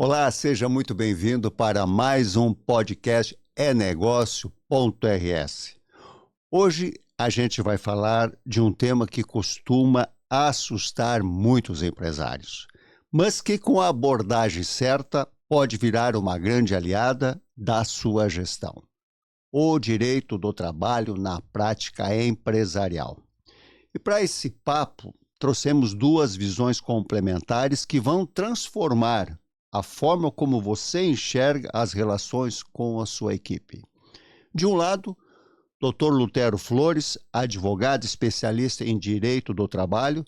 Olá, seja muito bem-vindo para mais um podcast enegócio.rs. Hoje a gente vai falar de um tema que costuma assustar muitos empresários, mas que com a abordagem certa pode virar uma grande aliada da sua gestão. O direito do trabalho na prática empresarial. E para esse papo, trouxemos duas visões complementares que vão transformar a forma como você enxerga as relações com a sua equipe. De um lado, Dr. Lutero Flores, advogado especialista em direito do trabalho,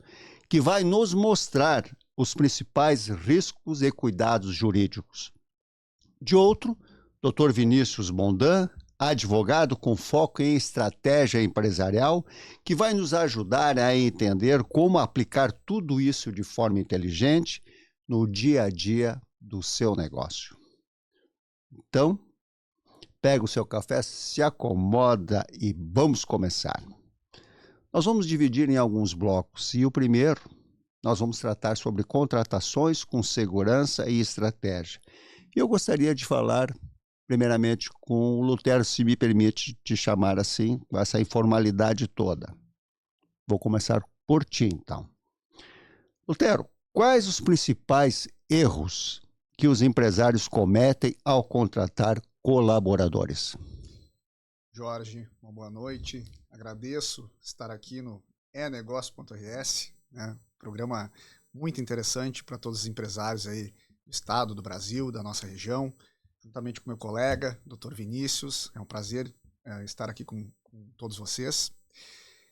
que vai nos mostrar os principais riscos e cuidados jurídicos. De outro, Dr. Vinícius Bondan, advogado com foco em estratégia empresarial, que vai nos ajudar a entender como aplicar tudo isso de forma inteligente no dia a dia do seu negócio. Então, pega o seu café, se acomoda e vamos começar. Nós vamos dividir em alguns blocos e o primeiro, nós vamos tratar sobre contratações com segurança e estratégia. E eu gostaria de falar primeiramente com o Lutero, se me permite te chamar assim, com essa informalidade toda. Vou começar por ti, então. Lutero, quais os principais erros que os empresários cometem ao contratar colaboradores? Jorge, uma boa noite. Agradeço estar aqui no enegócio.rs, né? Programa muito interessante para todos os empresários aí do estado, do Brasil, da nossa região, juntamente com meu colega, Dr. Vinícius. É um prazer estar aqui com todos vocês.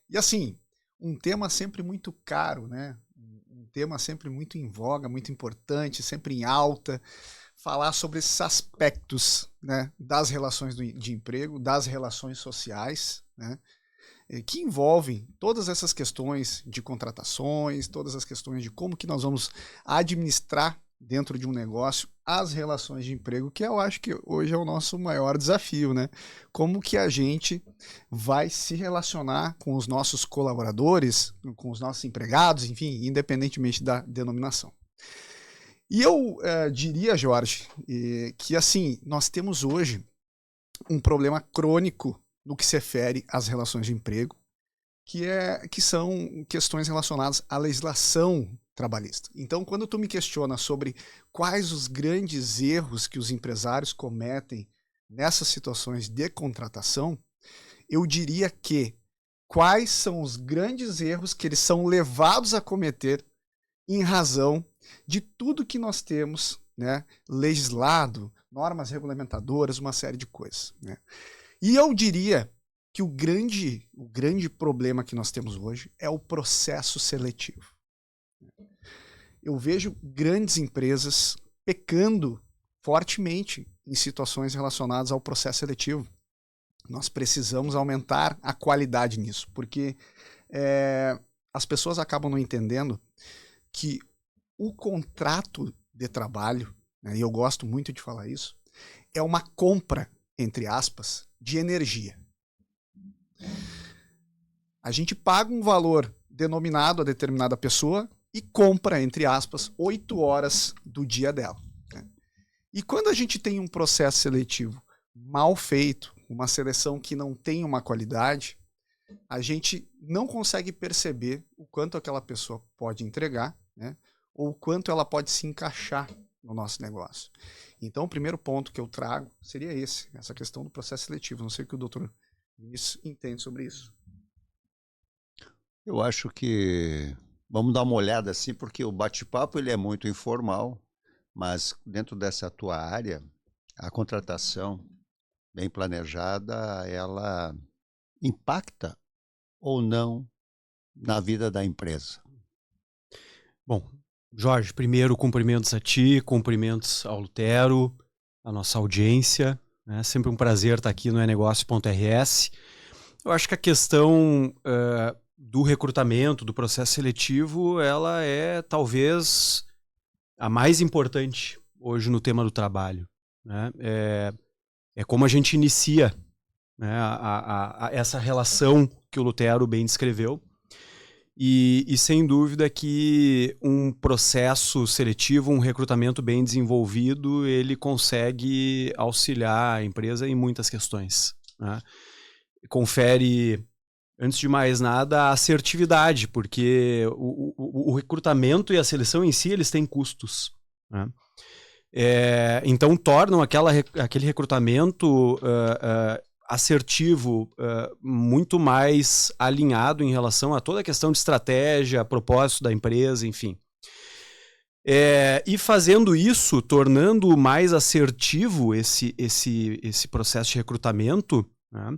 E assim, um tema sempre muito caro, né? Um tema sempre muito em voga, muito importante, sempre em alta. Falar sobre esses aspectos, né, das relações de emprego, das relações sociais, né, que envolvem todas essas questões de contratações, todas as questões de como que nós vamos administrar dentro de um negócio as relações de emprego, que eu acho que hoje é o nosso maior desafio, né? Como que a gente vai se relacionar com os nossos colaboradores, com os nossos empregados, enfim, independentemente da denominação. E eu diria, Jorge, que assim, nós temos hoje um problema crônico no que se refere às relações de emprego, que são questões relacionadas à legislação trabalhista. Então, quando tu me questiona sobre quais os grandes erros que os empresários cometem nessas situações de contratação, eu diria que quais são os grandes erros que eles são levados a cometer em razão de tudo que nós temos, né, legislado, normas regulamentadoras, uma série de coisas, né? E eu diria que o grande problema que nós temos hoje é o processo seletivo. Eu vejo grandes empresas pecando fortemente em situações relacionadas ao processo seletivo. Nós precisamos aumentar a qualidade nisso, porque as pessoas acabam não entendendo que o contrato de trabalho, né, e eu gosto muito de falar isso, é uma compra, entre aspas, de energia. A gente paga um valor denominado a determinada pessoa e compra, entre aspas, 8 horas do dia dela, né? E quando a gente tem um processo seletivo mal feito, uma seleção que não tem uma qualidade, a gente não consegue perceber o quanto aquela pessoa pode entregar, né? Ou o quanto ela pode se encaixar no nosso negócio. Então, o primeiro ponto que eu trago seria essa questão do processo seletivo. Não sei o que o doutor Vinícius entende sobre isso. Eu acho que vamos dar uma olhada assim, porque o bate-papo ele é muito informal, mas dentro dessa tua área, a contratação bem planejada, ela impacta ou não na vida da empresa. Bom, Jorge, primeiro cumprimentos a ti, cumprimentos ao Lutero, a nossa audiência, né? Sempre um prazer estar aqui no enegócio.rs. Eu acho que a questão do recrutamento, do processo seletivo, ela é talvez a mais importante hoje no tema do trabalho, né? É como a gente inicia, né, essa relação que o Lutero bem descreveu. E sem dúvida que um processo seletivo, um recrutamento bem desenvolvido, ele consegue auxiliar a empresa em muitas questões, né? Confere, antes de mais nada, a assertividade, porque o recrutamento e a seleção em si, eles têm custos, né? Então tornam aquele recrutamento assertivo, muito mais alinhado em relação a toda a questão de estratégia, propósito da empresa, enfim. E fazendo isso, tornando mais assertivo esse processo de recrutamento, né,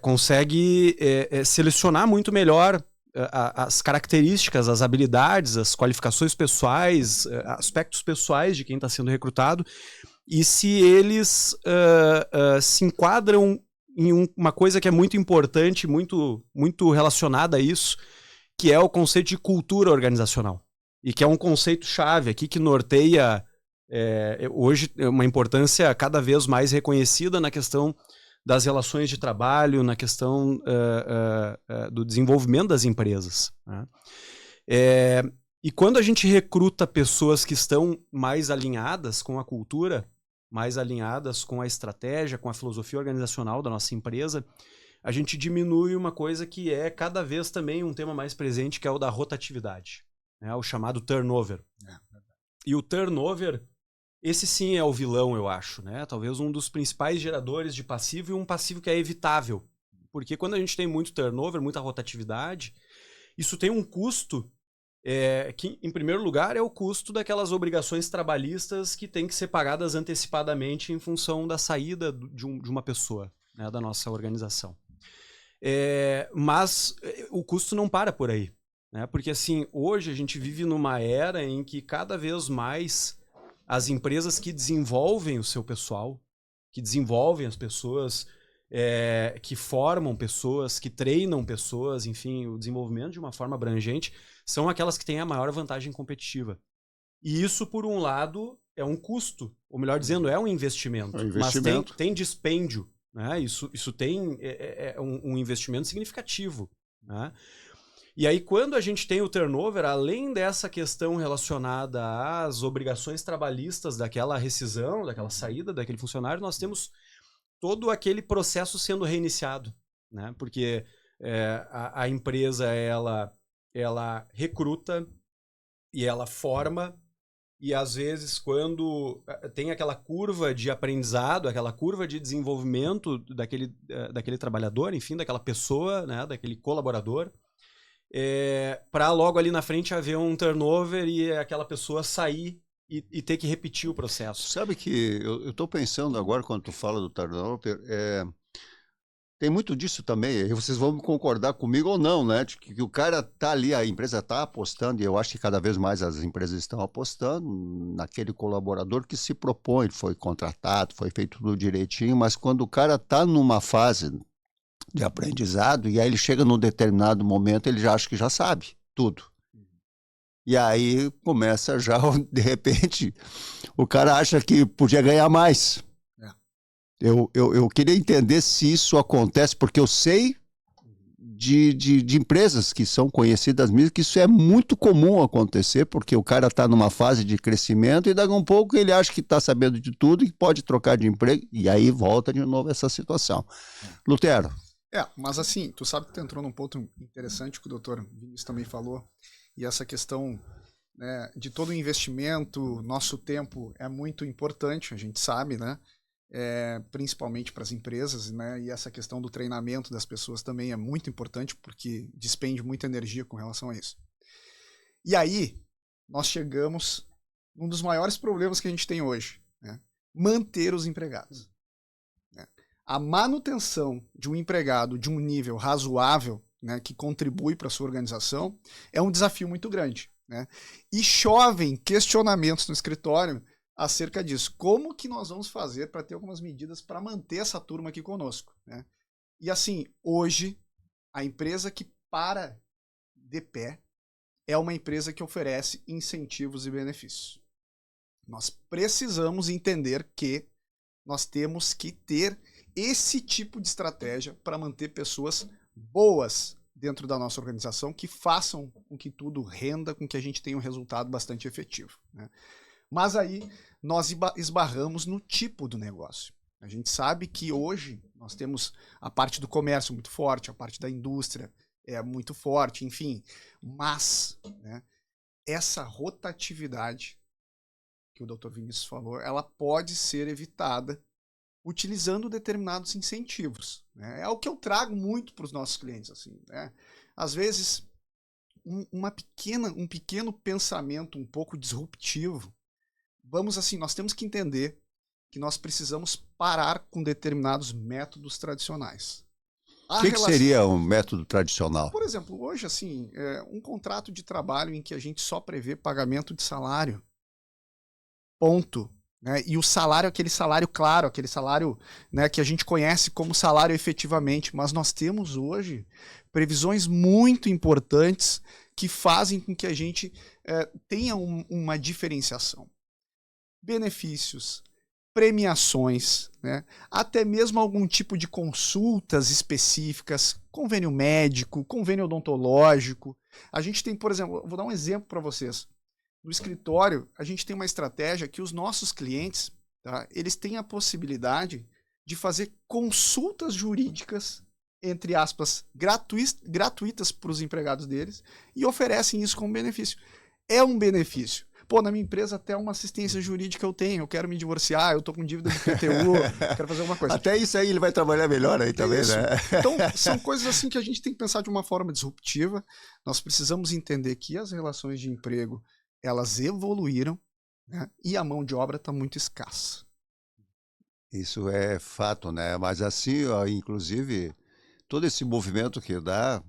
consegue selecionar muito melhor as características, as habilidades, as qualificações pessoais, aspectos pessoais de quem está sendo recrutado, e se eles se enquadram em uma coisa que é muito importante, muito, muito relacionada a isso, que é o conceito de cultura organizacional. E que é um conceito chave aqui que norteia hoje uma importância cada vez mais reconhecida na questão das relações de trabalho, na questão do desenvolvimento das empresas, né? E quando a gente recruta pessoas que estão mais alinhadas com a cultura, mais alinhadas com a estratégia, com a filosofia organizacional da nossa empresa, a gente diminui uma coisa que é cada vez também um tema mais presente, que é o da rotatividade, né? O chamado turnover. E o turnover, esse sim é o vilão, eu acho, né? Talvez um dos principais geradores de passivo, e um passivo que é evitável. Porque quando a gente tem muito turnover, muita rotatividade, isso tem um custo que, em primeiro lugar, é o custo daquelas obrigações trabalhistas que têm que ser pagadas antecipadamente em função da saída de uma pessoa, né, da nossa organização. Mas o custo não para por aí, né? Porque assim, hoje a gente vive numa era em que cada vez mais as empresas que desenvolvem o seu pessoal, que desenvolvem as pessoas, que formam pessoas, que treinam pessoas, enfim, o desenvolvimento de uma forma abrangente, são aquelas que têm a maior vantagem competitiva. E isso, por um lado, é um custo, ou melhor dizendo, é um investimento. Mas tem dispêndio, né? Isso tem um investimento significativo, né? E aí, quando a gente tem o turnover, além dessa questão relacionada às obrigações trabalhistas daquela rescisão, daquela saída daquele funcionário, nós temos todo aquele processo sendo reiniciado, né? Porque a empresa, ela recruta e ela forma, e às vezes quando tem aquela curva de aprendizado, aquela curva de desenvolvimento daquele trabalhador, enfim, daquela pessoa, né, daquele colaborador, para logo ali na frente haver um turnover e aquela pessoa sair e ter que repetir o processo. Sabe que eu estou pensando agora, quando tu fala do turnover, tem muito disso também, e vocês vão concordar comigo ou não, né? De que o cara tá ali, a empresa está apostando, e eu acho que cada vez mais as empresas estão apostando naquele colaborador que se propõe, foi contratado, foi feito tudo direitinho, mas quando o cara está numa fase de aprendizado, e aí ele chega num determinado momento, ele já acha que já sabe tudo. E aí começa já, de repente, o cara acha que podia ganhar mais. Eu queria entender se isso acontece, porque eu sei de empresas que são conhecidas mesmo, que isso é muito comum acontecer, porque o cara está numa fase de crescimento e daqui a um pouco ele acha que está sabendo de tudo e pode trocar de emprego, e aí volta de novo essa situação. Lutero. Mas assim, tu sabe que tu entrou num ponto interessante que o doutor Vinícius também falou, e essa questão, né, de todo o investimento, nosso tempo é muito importante, a gente sabe, né? Principalmente para as empresas, né? E essa questão do treinamento das pessoas também é muito importante, porque despende muita energia com relação a isso. E aí, nós chegamos num dos maiores problemas que a gente tem hoje, né? Manter os empregados. A manutenção de um empregado de um nível razoável, né, que contribui para a sua organização, é um desafio muito grande, né? E chovem questionamentos no escritório acerca disso. Como que nós vamos fazer para ter algumas medidas para manter essa turma aqui conosco, né? E assim, hoje, a empresa que para de pé é uma empresa que oferece incentivos e benefícios. Nós precisamos entender que nós temos que ter esse tipo de estratégia para manter pessoas boas dentro da nossa organização que façam com que tudo renda, com que a gente tenha um resultado bastante efetivo, né? Mas aí nós esbarramos no tipo do negócio. A gente sabe que hoje nós temos a parte do comércio muito forte, a parte da indústria é muito forte, enfim. Mas, né, essa rotatividade que o Dr. Vinícius falou, ela pode ser evitada utilizando determinados incentivos, né? É o que eu trago muito para os nossos clientes, assim, né? Às vezes, um pequeno pensamento um pouco disruptivo. Nós temos que entender que nós precisamos parar com determinados métodos tradicionais. O que seria um método tradicional? Por exemplo, hoje, assim, um contrato de trabalho em que a gente só prevê pagamento de salário. Ponto. Né? E o salário, aquele salário claro, aquele salário, né, que a gente conhece como salário efetivamente. Mas nós temos hoje previsões muito importantes que fazem com que a gente tenha uma diferenciação. Benefícios, premiações, né? Até mesmo algum tipo de consultas específicas, convênio médico, convênio odontológico. A gente tem, por exemplo, vou dar um exemplo para vocês. No escritório, a gente tem uma estratégia que os nossos clientes, tá, eles têm a possibilidade de fazer consultas jurídicas, entre aspas, gratuitas para os empregados deles e oferecem isso como benefício. É um benefício. Pô, na minha empresa até uma assistência jurídica eu tenho, eu quero me divorciar, eu tô com dívida de PTU, quero fazer alguma coisa. Até isso aí ele vai trabalhar melhor aí também, né? Então, são coisas assim que a gente tem que pensar de uma forma disruptiva. Nós precisamos entender que as relações de emprego, elas evoluíram, né? E a mão de obra está muito escassa. Isso é fato, né? Mas assim, ó, inclusive, todo esse movimento que dá,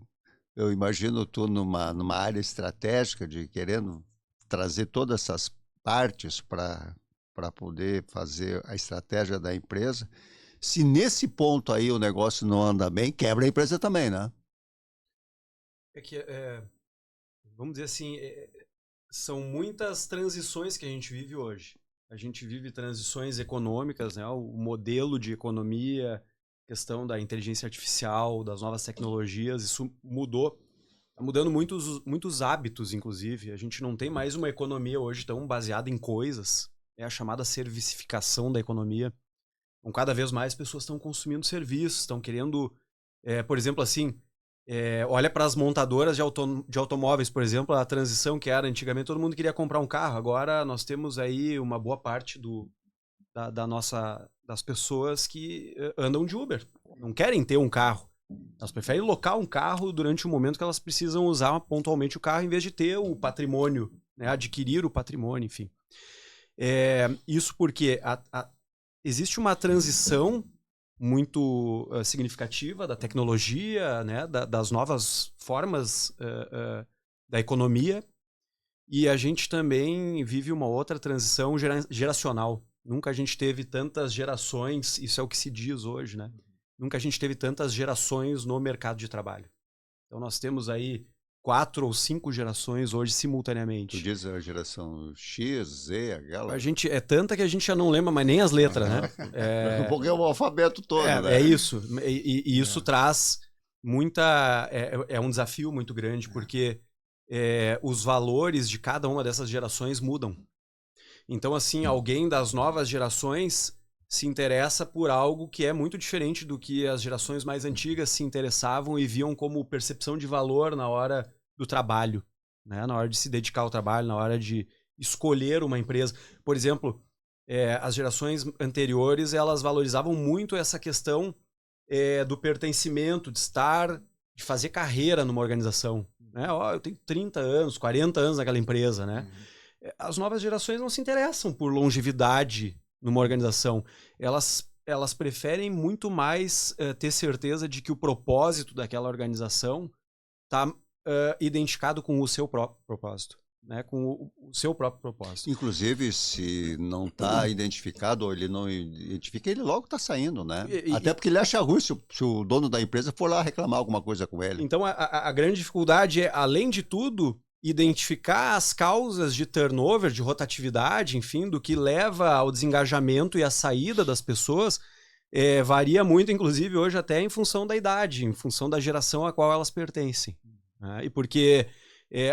eu imagino tu numa área estratégica de querendo trazer todas essas partes para poder fazer a estratégia da empresa. Se nesse ponto aí o negócio não anda bem, quebra a empresa também, né? Vamos dizer assim, são muitas transições que a gente vive hoje. A gente vive transições econômicas, né? O modelo de economia, questão da inteligência artificial, das novas tecnologias, isso mudou. Está mudando muitos hábitos, inclusive. A gente não tem mais uma economia hoje tão baseada em coisas. É a chamada servicificação da economia. Então, cada vez mais pessoas estão consumindo serviços, estão querendo... por exemplo, assim, olha para as montadoras de automóveis, por exemplo, a transição que era antigamente, todo mundo queria comprar um carro. Agora nós temos aí uma boa parte das pessoas que andam de Uber. Não querem ter um carro. Elas preferem locar um carro durante o momento que elas precisam usar pontualmente o carro, em vez de ter o patrimônio, né? Adquirir o patrimônio, enfim. Isso porque existe uma transição muito significativa da tecnologia, né? Das novas formas da economia, e a gente também vive uma outra transição geracional. Nunca a gente teve tantas gerações, isso é o que se diz hoje, né? Nunca a gente teve tantas gerações no mercado de trabalho. Então nós temos aí 4 ou 5 gerações hoje simultaneamente. Tu diz a geração X, Z, aquela? A gente, é tanta que a gente já não lembra mais nem as letras, né? Porque é o alfabeto todo, né? É isso. E isso traz muita... É um desafio muito grande, porque os valores de cada uma dessas gerações mudam. Então, assim, alguém das novas gerações se interessa por algo que é muito diferente do que as gerações mais antigas se interessavam e viam como percepção de valor na hora do trabalho, né? Na hora de se dedicar ao trabalho, na hora de escolher uma empresa. Por exemplo, as gerações anteriores, elas valorizavam muito essa questão do pertencimento, de fazer carreira numa organização, né? Eu tenho 30 anos, 40 anos naquela empresa, né? As novas gerações não se interessam por longevidade numa organização. Elas preferem muito mais ter certeza de que o propósito daquela organização está identificado com o seu próprio propósito, né? Com o seu próprio propósito. Inclusive, se não está identificado ou ele não identifica, ele logo está saindo, né? Até porque ele acha ruim se o dono da empresa for lá reclamar alguma coisa com ele. Então, a grande dificuldade é, além de tudo, identificar as causas de turnover, de rotatividade, enfim, do que leva ao desengajamento e à saída das pessoas, varia muito, inclusive, hoje até em função da idade, em função da geração a qual elas pertencem. Né? E porque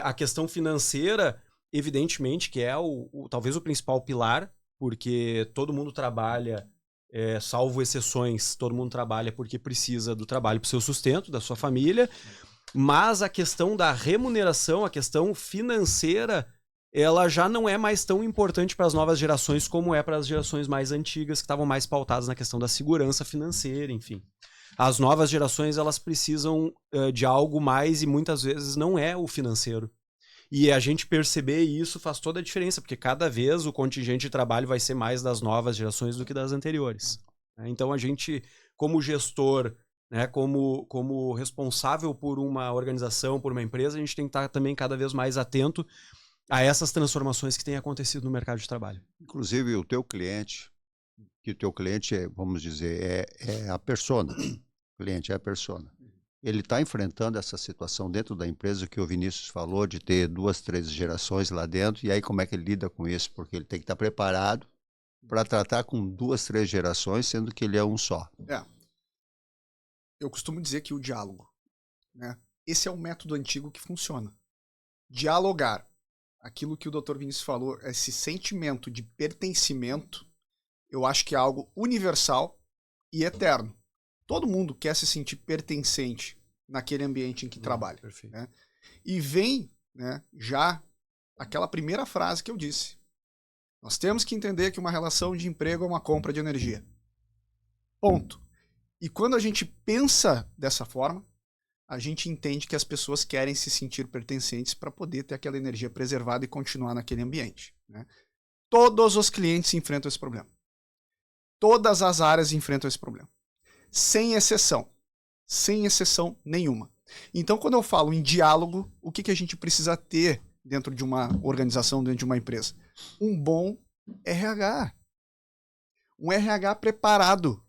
a questão financeira, evidentemente, que é talvez o principal pilar, porque todo mundo trabalha, salvo exceções, todo mundo trabalha porque precisa do trabalho para o seu sustento, da sua família, mas a questão da remuneração, a questão financeira, ela já não é mais tão importante para as novas gerações como é para as gerações mais antigas, que estavam mais pautadas na questão da segurança financeira, enfim. As novas gerações, elas precisam de algo mais e muitas vezes não é o financeiro. E a gente perceber isso faz toda a diferença, porque cada vez o contingente de trabalho vai ser mais das novas gerações do que das anteriores. Então a gente, como gestor, né, como responsável por uma organização, por uma empresa, a gente tem que estar também cada vez mais atento a essas transformações que têm acontecido no mercado de trabalho. Inclusive o teu cliente, que o teu cliente vamos dizer, é a persona. O cliente é a persona. Ele está enfrentando essa situação dentro da empresa que o Vinícius falou, de ter 2, 3 gerações lá dentro, e aí como é que ele lida com isso? Porque ele tem que estar preparado para tratar com 2, 3 gerações, sendo que ele é um só. Eu costumo dizer que o diálogo, né? Esse é o método antigo que funciona. Dialogar. Aquilo que o Dr. Vinícius falou, esse sentimento de pertencimento, eu acho que é algo universal e eterno. Todo mundo quer se sentir pertencente naquele ambiente em que trabalha. Né? E vem, né, já aquela primeira frase que eu disse. Nós temos que entender que uma relação de emprego é uma compra de energia. Ponto. E quando a gente pensa dessa forma, a gente entende que as pessoas querem se sentir pertencentes para poder ter aquela energia preservada e continuar naquele ambiente. Né? Todos os clientes enfrentam esse problema. Todas as áreas enfrentam esse problema. Sem exceção. Sem exceção nenhuma. Então, quando eu falo em diálogo, o que a gente precisa ter dentro de uma organização, dentro de uma empresa? Um bom RH. Um RH preparado.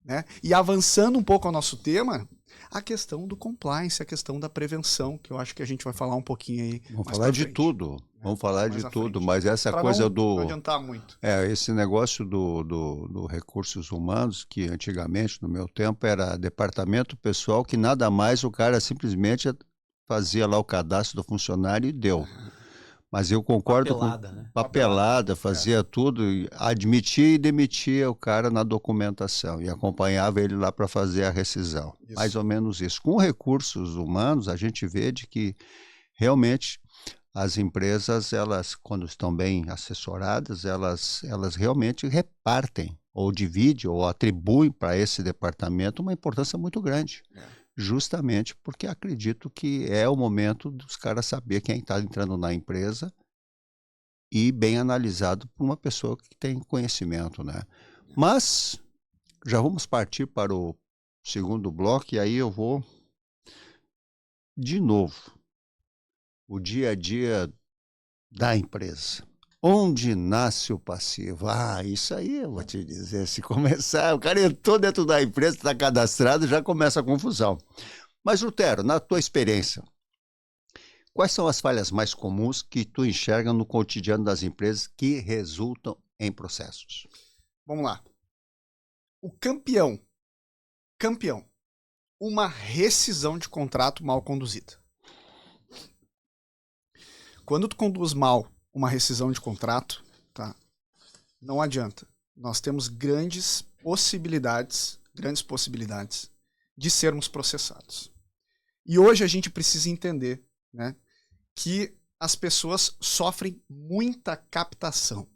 Né? E avançando um pouco ao nosso tema, a questão do compliance, a questão da prevenção, que eu acho que a gente vai falar um pouquinho aí. Vamos falar de tudo. Vamos falar de tudo, mas essa coisa não adiantar muito. Esse negócio do recursos humanos, que antigamente, no meu tempo, era departamento pessoal, que nada mais o cara simplesmente fazia lá o cadastro do funcionário e deu. Mas eu concordo papelada, com né? papelada, fazia tudo, admitia e demitia o cara na documentação e acompanhava ele lá para fazer a rescisão. Isso. Mais ou menos isso. Com recursos humanos, a gente vê de que realmente as empresas, elas, quando estão bem assessoradas, elas realmente repartem, ou dividem, ou atribuem para esse departamento uma importância muito grande. Justamente porque acredito que é o momento dos caras saber quem está entrando na empresa e bem analisado por uma pessoa que tem conhecimento, né? Mas já vamos partir para o segundo bloco e aí eu vou de novo o dia a dia da empresa. Onde nasce o passivo? Isso aí eu vou te dizer, se começar, o cara entrou dentro da empresa, está cadastrado, já começa a confusão. Mas, Lutero, na tua experiência, quais são as falhas mais comuns que tu enxerga no cotidiano das empresas que resultam em processos? Vamos lá. O campeão, uma rescisão de contrato mal conduzida. Quando tu conduz mal uma rescisão de contrato, tá? Não adianta. Nós temos grandes possibilidades de sermos processados. E hoje a gente precisa entender, né, que as pessoas sofrem muita captação.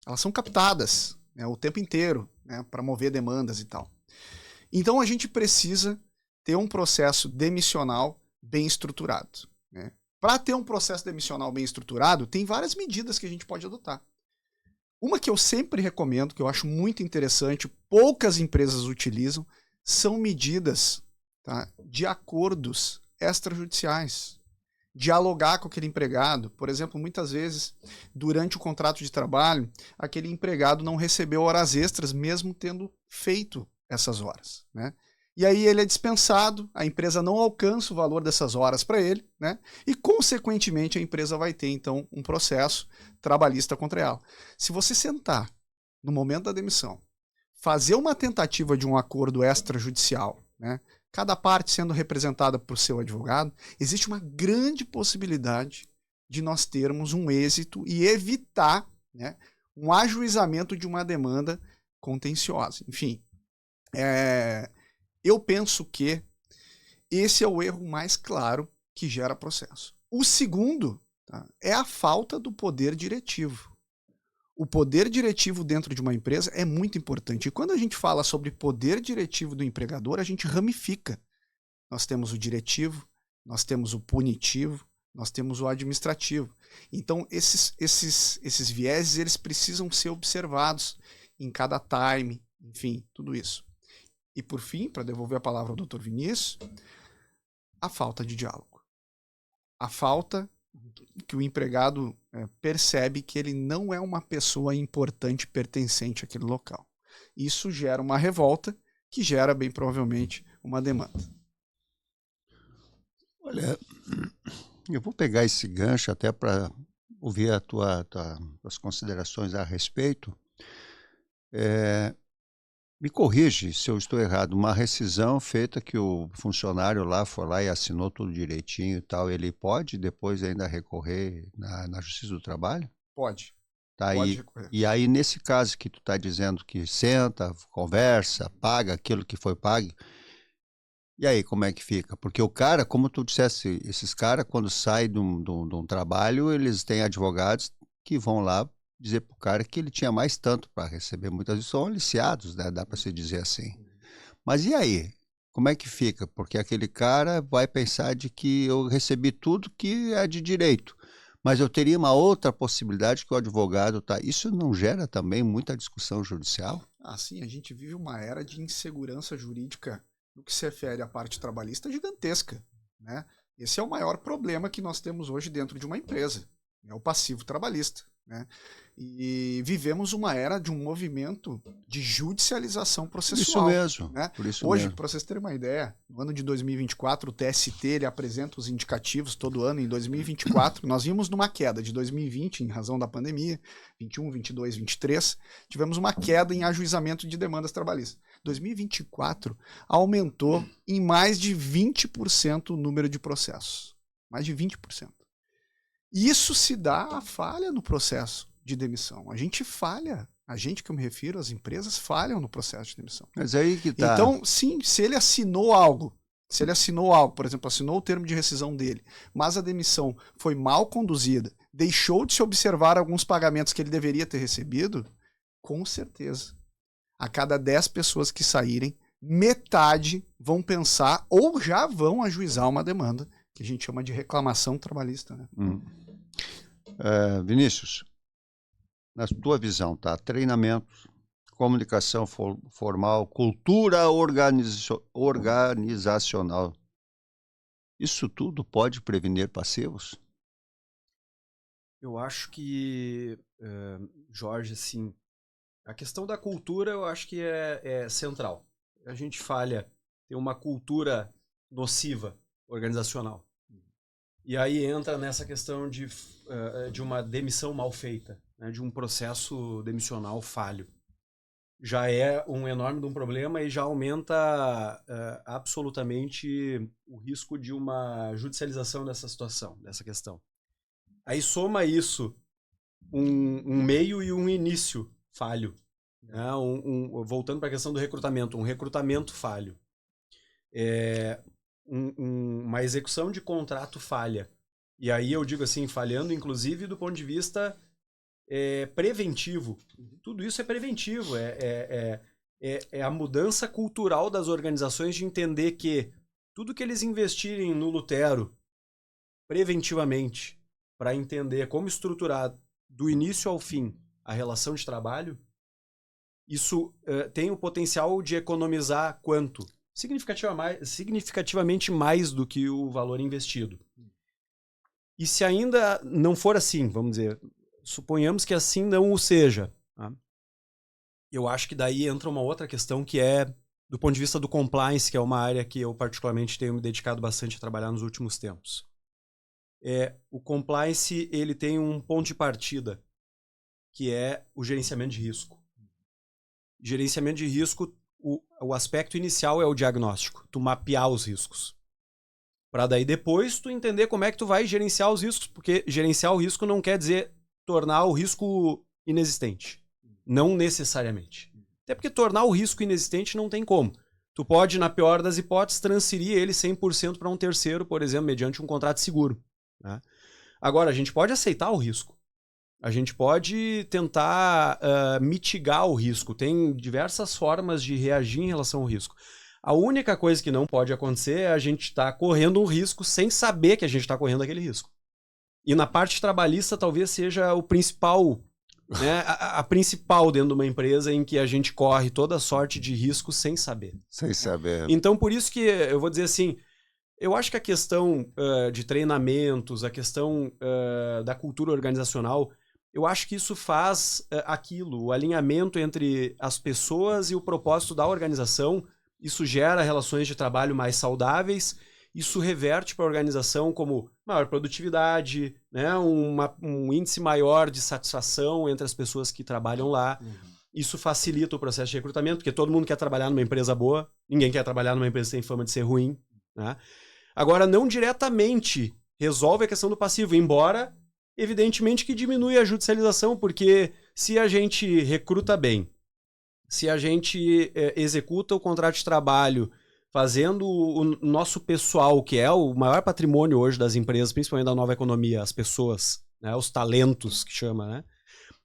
Elas são captadas, né, o tempo inteiro, né, para mover demandas e tal. Então a gente precisa ter um processo demissional bem estruturado, né? Para ter um processo demissional bem estruturado, tem várias medidas que a gente pode adotar. Uma que eu sempre recomendo, que eu acho muito interessante, poucas empresas utilizam, são medidas, tá, de acordos extrajudiciais. Dialogar com aquele empregado. Por exemplo, muitas vezes, durante o contrato de trabalho, aquele empregado não recebeu horas extras, mesmo tendo feito essas horas, né? E aí ele é dispensado, a empresa não alcança o valor dessas horas para ele, né? E, consequentemente, a empresa vai ter, então, um processo trabalhista contra ela. Se você sentar no momento da demissão, fazer uma tentativa de um acordo extrajudicial, né, cada parte sendo representada por seu advogado, existe uma grande possibilidade de nós termos um êxito e evitar, né, um ajuizamento de uma demanda contenciosa. Enfim, eu penso que esse é o erro mais claro que gera processo. O segundo, tá, é a falta do poder diretivo. O poder diretivo dentro de uma empresa é muito importante. E quando a gente fala sobre poder diretivo do empregador, a gente ramifica. Nós temos o diretivo, nós temos o punitivo, nós temos o administrativo. Então, esses vieses, eles precisam ser observados em cada time, enfim, tudo isso. E por fim, para devolver a palavra ao Dr. Vinícius, a falta de diálogo. A falta que o empregado percebe que ele não é uma pessoa importante pertencente àquele local. Isso gera uma revolta, que gera, bem provavelmente, uma demanda. Olha, eu vou pegar esse gancho até para ouvir as considerações a respeito. Me corrige se eu estou errado, uma rescisão feita que o funcionário lá foi lá e assinou tudo direitinho e tal, ele pode depois ainda recorrer na Justiça do Trabalho? Pode. Tá, pode recorrer. E aí, nesse caso que tu está dizendo que senta, conversa, paga aquilo que foi pago, e aí como é que fica? Porque o cara, como tu disseste, esses caras quando saem de um trabalho, eles têm advogados que vão lá dizer pro cara que ele tinha mais tanto para receber. Muitas vezes são aliciados, né? Dá para se dizer assim. Mas e aí? Como é que fica? Porque aquele cara vai pensar de que eu recebi tudo que é de direito, mas eu teria uma outra possibilidade que o advogado tá. Isso não gera também muita discussão judicial? Sim, a gente vive uma era de insegurança jurídica no que se refere à parte trabalhista gigantesca, né? Esse é o maior problema que nós temos hoje dentro de uma empresa, é o passivo trabalhista, né? E vivemos uma era de um movimento de judicialização processual. Isso mesmo. Né? Por isso hoje, mesmo. para vocês terem uma ideia, no ano de 2024, o TST ele apresenta os indicativos todo ano. Em 2024, nós vimos numa queda de 2020, em razão da pandemia, 21, 22, 23, tivemos uma queda em ajuizamento de demandas trabalhistas. 2024 aumentou em mais de 20% o número de processos. Mais de 20%. Isso se dá à falha no processo de demissão. A gente falha. A gente, que eu me refiro, as empresas falham no processo de demissão. Mas aí que tá. Então, sim, se ele assinou algo, por exemplo, assinou o termo de rescisão dele, mas a demissão foi mal conduzida, deixou de se observar alguns pagamentos que ele deveria ter recebido, com certeza, a cada 10 pessoas que saírem, metade vão pensar ou já vão ajuizar uma demanda, que a gente chama de reclamação trabalhista. Né? Vinícius, na tua visão, tá? Treinamentos, comunicação formal, cultura organizacional, isso tudo pode prevenir passivos? Eu acho que, Jorge, assim, a questão da cultura eu acho que é central. A gente falha, tem uma cultura nociva organizacional. E aí entra nessa questão de uma demissão mal feita, né, de um processo demissional falho. Já é um enorme de um problema e já aumenta absolutamente o risco de uma judicialização dessa situação, dessa questão. Aí soma isso um meio e um início falho. Né? Voltando para a questão do recrutamento, um recrutamento falho. Uma execução de contrato falha. E aí eu digo assim, falhando inclusive do ponto de vista preventivo. Tudo isso é preventivo. É a mudança cultural das organizações de entender que tudo que eles investirem no Lutero preventivamente para entender como estruturar do início ao fim a relação de trabalho, isso tem o potencial de economizar quanto? Significativamente mais do que o valor investido. E se ainda não for assim, vamos dizer, suponhamos que assim não o seja, tá? Eu acho que daí entra uma outra questão que é do ponto de vista do compliance, que é uma área que eu particularmente tenho me dedicado bastante a trabalhar nos últimos tempos. O compliance ele tem um ponto de partida, que é o gerenciamento de risco. gerenciamento de risco, o aspecto inicial é o diagnóstico, tu mapear os riscos. Para daí depois tu entender como é que tu vai gerenciar os riscos, porque gerenciar o risco não quer dizer tornar o risco inexistente. Não necessariamente. Até porque tornar o risco inexistente não tem como. Tu pode, na pior das hipóteses, transferir ele 100% para um terceiro, por exemplo, mediante um contrato seguro. Né? Agora, a gente pode aceitar o risco. A gente pode tentar mitigar o risco. Tem diversas formas de reagir em relação ao risco. A única coisa que não pode acontecer é a gente estar correndo um risco sem saber que a gente está correndo aquele risco. E na parte trabalhista talvez seja o principal, né, a principal dentro de uma empresa em que a gente corre toda sorte de risco sem saber. Sem saber. Então, por isso que eu vou dizer assim, eu acho que a questão de treinamentos, a questão da cultura organizacional, eu acho que isso faz aquilo, o alinhamento entre as pessoas e o propósito da organização. Isso gera relações de trabalho mais saudáveis, isso reverte para a organização como maior produtividade, né, um índice maior de satisfação entre as pessoas que trabalham lá. Isso facilita o processo de recrutamento, porque todo mundo quer trabalhar numa empresa boa, ninguém quer trabalhar numa empresa que tem fama de ser ruim. Né? Agora, não diretamente resolve a questão do passivo, embora, evidentemente, que diminui a judicialização, porque se a gente recruta bem, se a gente executa o contrato de trabalho fazendo o nosso pessoal, que é o maior patrimônio hoje das empresas, principalmente da nova economia, as pessoas, né, os talentos que chama,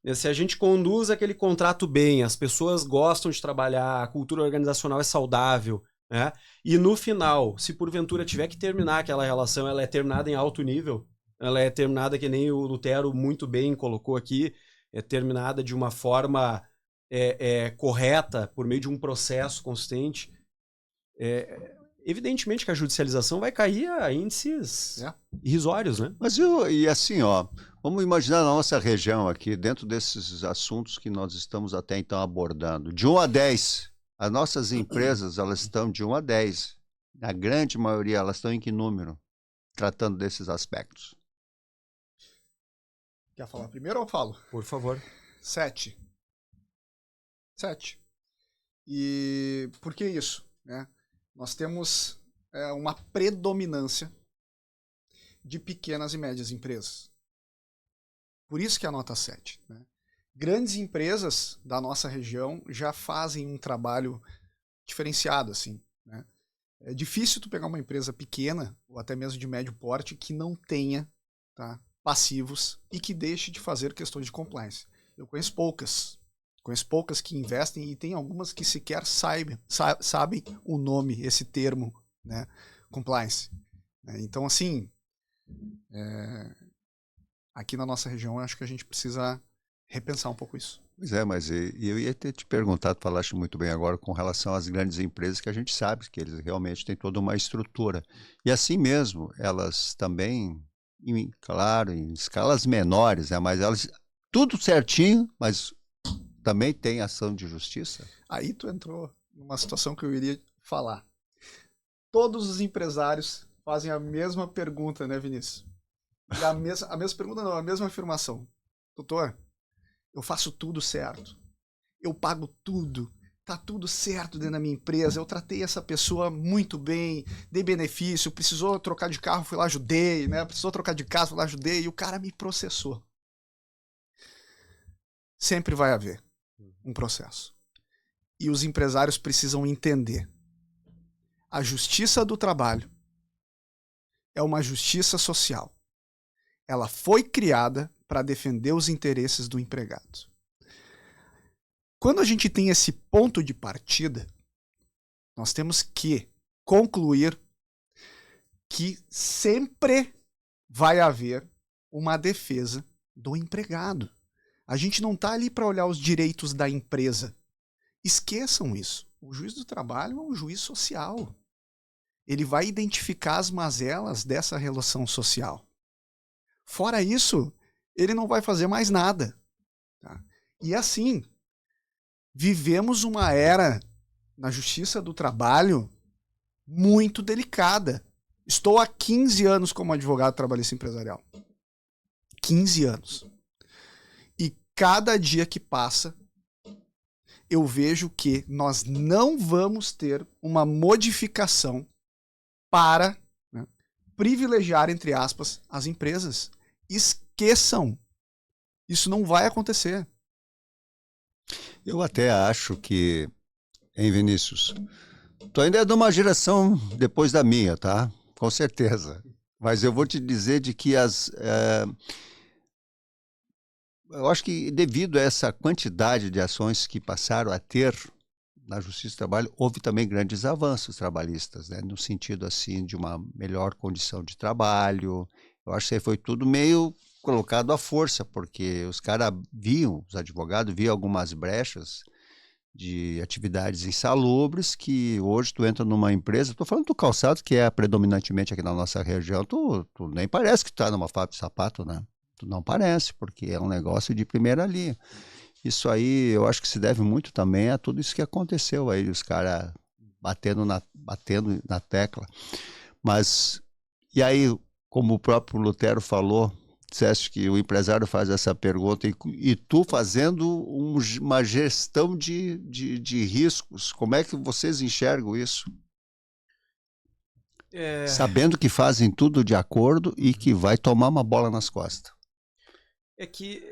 né? Se a gente conduz aquele contrato bem, as pessoas gostam de trabalhar, a cultura organizacional é saudável, né? E no final, se porventura tiver que terminar aquela relação, ela é terminada em alto nível, ela é terminada que nem o Lutero muito bem colocou aqui, é terminada de uma forma correta, por meio de um processo consistente, evidentemente que a judicialização vai cair a índices irrisórios, né? Mas e assim, ó, vamos imaginar a nossa região aqui, dentro desses assuntos que nós estamos até então abordando. De 1 a 10, as nossas empresas, elas estão de 1 a 10. Na grande maioria, elas estão em que número? Tratando desses aspectos. Quer falar primeiro ou eu falo? Por favor. 7. E por que isso? Né? Nós temos uma predominância de pequenas e médias empresas. Por isso que a nota 7. Né? Grandes empresas da nossa região já fazem um trabalho diferenciado. Assim, né? É difícil tu pegar uma empresa pequena, ou até mesmo de médio porte, que não tenha passivos e que deixe de fazer questões de compliance. Eu conheço poucas que investem e tem algumas que sequer sabem o nome, esse termo, né, compliance. Então, assim, aqui na nossa região, eu acho que a gente precisa repensar um pouco isso. Pois é, mas eu ia ter te perguntado, falaste muito bem agora, com relação às grandes empresas, que a gente sabe que eles realmente têm toda uma estrutura. E assim mesmo, elas também, claro, em escalas menores, né, mas elas, tudo certinho, mas também tem ação de justiça? Aí tu entrou numa situação que eu iria falar. Todos os empresários fazem a mesma pergunta, né, Vinícius? E a mesma pergunta não, a mesma afirmação. Doutor, eu faço tudo certo. Eu pago tudo. Tá tudo certo dentro da minha empresa. Eu tratei essa pessoa muito bem, dei benefício, precisou trocar de carro, fui lá, ajudei, né? Precisou trocar de casa, fui lá, ajudei, e o cara me processou. Sempre vai haver um processo. E os empresários precisam entender. A justiça do trabalho é uma justiça social. Ela foi criada para defender os interesses do empregado. Quando a gente tem esse ponto de partida, nós temos que concluir que sempre vai haver uma defesa do empregado. A gente não está ali para olhar os direitos da empresa. Esqueçam isso. O juiz do trabalho é um juiz social. Ele vai identificar as mazelas dessa relação social. Fora isso, ele não vai fazer mais nada. Tá? E assim, vivemos uma era na justiça do trabalho muito delicada. Estou há 15 anos como advogado trabalhista empresarial. 15 anos. E cada dia que passa, eu vejo que nós não vamos ter uma modificação para, né, privilegiar, entre aspas, as empresas. Esqueçam. Isso não vai acontecer. Eu até acho que, hein, Vinícius? Tu ainda é de uma geração depois da minha, tá? Com certeza. Mas eu vou te dizer de que eu acho que devido a essa quantidade de ações que passaram a ter na Justiça do Trabalho, houve também grandes avanços trabalhistas, né? No sentido assim de uma melhor condição de trabalho. Eu acho que aí foi tudo meio colocado à força, porque os caras viam, os advogados viam algumas brechas de atividades insalubres que hoje tu entra numa empresa, estou falando do calçado, que é predominantemente aqui na nossa região, tu nem parece que tu está numa fábrica de sapato, né? Tu não parece, porque é um negócio de primeira linha. Isso aí eu acho que se deve muito também a tudo isso que aconteceu aí, os caras batendo na tecla. Mas, e aí, como o próprio Lutero falou, disseste que o empresário faz essa pergunta e tu fazendo uma gestão de riscos, como é que vocês enxergam isso? Sabendo que fazem tudo de acordo e que vai tomar uma bola nas costas. É que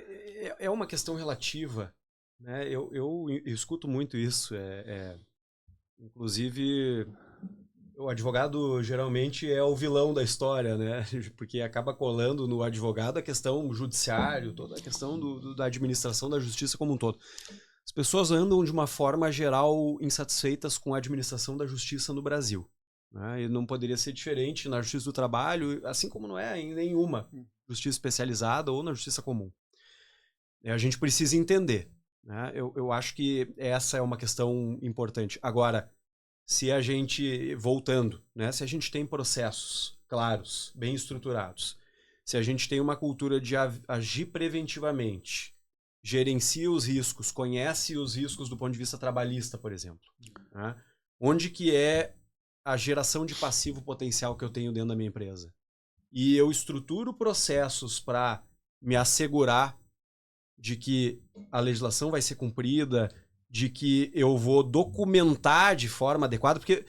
é uma questão relativa, né? Eu escuto muito isso. Inclusive, o advogado geralmente é o vilão da história, né? Porque acaba colando no advogado a questão judiciária, toda a questão da administração da justiça como um todo. As pessoas andam de uma forma geral insatisfeitas com a administração da justiça no Brasil, né? E não poderia ser diferente na Justiça do Trabalho, assim como não é em nenhuma justiça especializada ou na justiça comum. A gente precisa entender, né? Eu acho que essa é uma questão importante. Agora, se a gente, voltando, né? Se a gente tem processos claros, bem estruturados, se a gente tem uma cultura de agir preventivamente, gerencia os riscos, conhece os riscos do ponto de vista trabalhista, por exemplo, né? Onde que é a geração de passivo potencial que eu tenho dentro da minha empresa? E eu estruturo processos para me assegurar de que a legislação vai ser cumprida, de que eu vou documentar de forma adequada, porque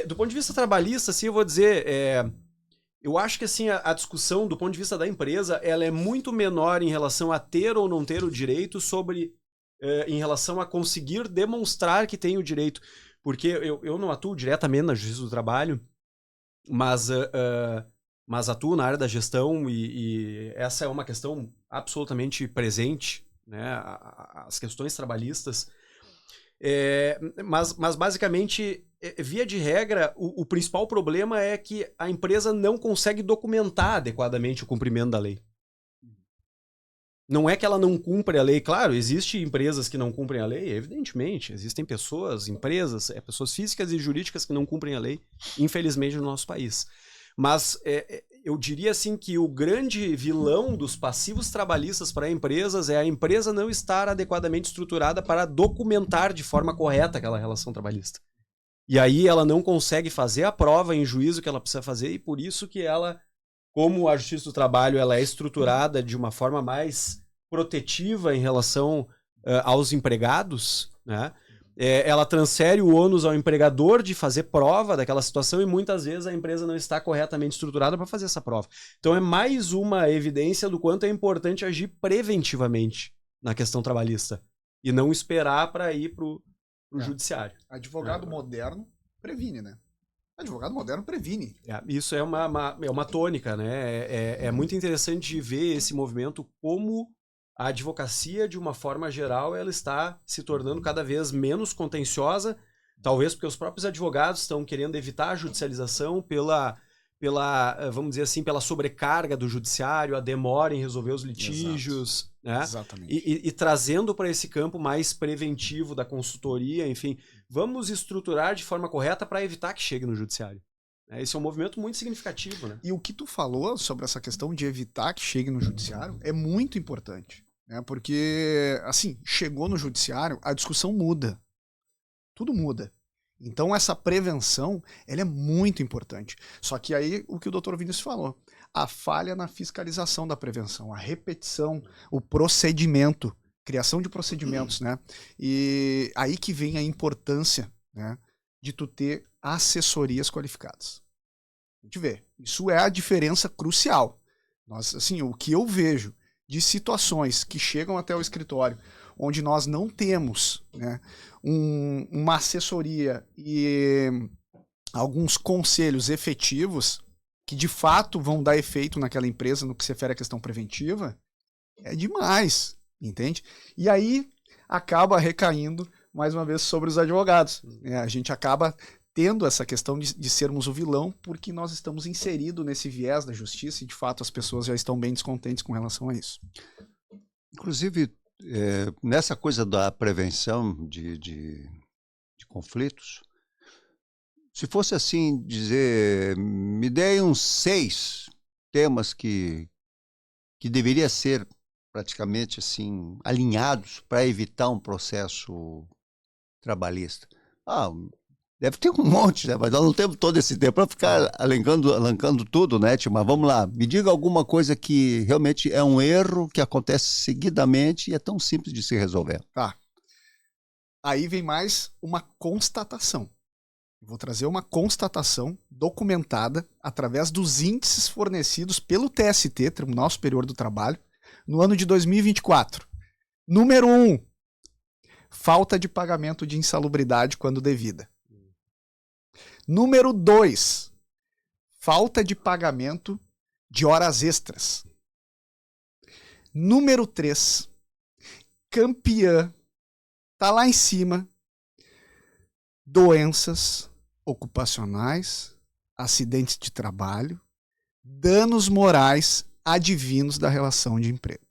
do ponto de vista trabalhista, assim, eu vou dizer, eu acho que assim, a discussão do ponto de vista da empresa, ela é muito menor em relação a ter ou não ter o direito sobre, em relação a conseguir demonstrar que tem o direito, porque eu não atuo diretamente na Justiça do Trabalho, mas atuo na área da gestão e essa é uma questão absolutamente presente, né? As questões trabalhistas. Mas basicamente, via de regra, o principal problema é que a empresa não consegue documentar adequadamente o cumprimento da lei. Não é que ela não cumpre a lei. Claro, existem empresas que não cumprem a lei, evidentemente. Existem pessoas, empresas, pessoas físicas e jurídicas que não cumprem a lei, infelizmente, no nosso país. Mas eu diria assim que o grande vilão dos passivos trabalhistas para empresas é a empresa não estar adequadamente estruturada para documentar de forma correta aquela relação trabalhista. E aí ela não consegue fazer a prova em juízo que ela precisa fazer e por isso que ela, como a Justiça do Trabalho, ela é estruturada de uma forma mais protetiva em relação aos empregados, né? Ela transfere o ônus ao empregador de fazer prova daquela situação e muitas vezes a empresa não está corretamente estruturada para fazer essa prova. Então é mais uma evidência do quanto é importante agir preventivamente na questão trabalhista e não esperar para ir para o judiciário. Advogado moderno previne, né? Advogado moderno previne. Isso é uma tônica, né? É muito interessante ver esse movimento, como a advocacia, de uma forma geral, ela está se tornando cada vez menos contenciosa, talvez porque os próprios advogados estão querendo evitar a judicialização pela vamos dizer assim, pela sobrecarga do judiciário, a demora em resolver os litígios, né? Exatamente. E trazendo para esse campo mais preventivo da consultoria, enfim, vamos estruturar de forma correta para evitar que chegue no judiciário. Esse é um movimento muito significativo, né? E o que tu falou sobre essa questão de evitar que chegue no judiciário é muito importante, né? Porque, assim, chegou no judiciário, a discussão muda. Tudo muda. Então essa prevenção, ela é muito importante. Só que aí, o que o Dr. Vinícius falou, a falha na fiscalização da prevenção, a repetição, o procedimento, criação de procedimentos, né? E aí que vem a importância, né, de tu ter assessorias qualificadas. A gente vê, isso é a diferença crucial. Nós, assim, o que eu vejo de situações que chegam até o escritório onde nós não temos, né, uma assessoria e alguns conselhos efetivos que de fato vão dar efeito naquela empresa no que se refere à questão preventiva, é demais, entende? E aí acaba recaindo, mais uma vez, sobre os advogados. A gente acaba tendo essa questão de sermos o vilão porque nós estamos inseridos nesse viés da justiça e, de fato, as pessoas já estão bem descontentes com relação a isso. Inclusive, nessa coisa da prevenção de conflitos, se fosse assim dizer, me dei uns 6 temas que deveria ser praticamente assim alinhados para evitar um processo trabalhista. Deve ter um monte, né? Mas nós não temos todo esse tempo para ficar alencando tudo, né, Tio? Mas vamos lá, me diga alguma coisa que realmente é um erro que acontece seguidamente e é tão simples de se resolver. Tá. Aí vem mais uma constatação. Vou trazer uma constatação documentada através dos índices fornecidos pelo TST, Tribunal Superior do Trabalho, no ano de 2024. Número 1, falta de pagamento de insalubridade quando devida. Número 2, falta de pagamento de horas extras. Número 3, campeã, tá lá em cima, doenças ocupacionais, acidentes de trabalho, danos morais advindos da relação de emprego.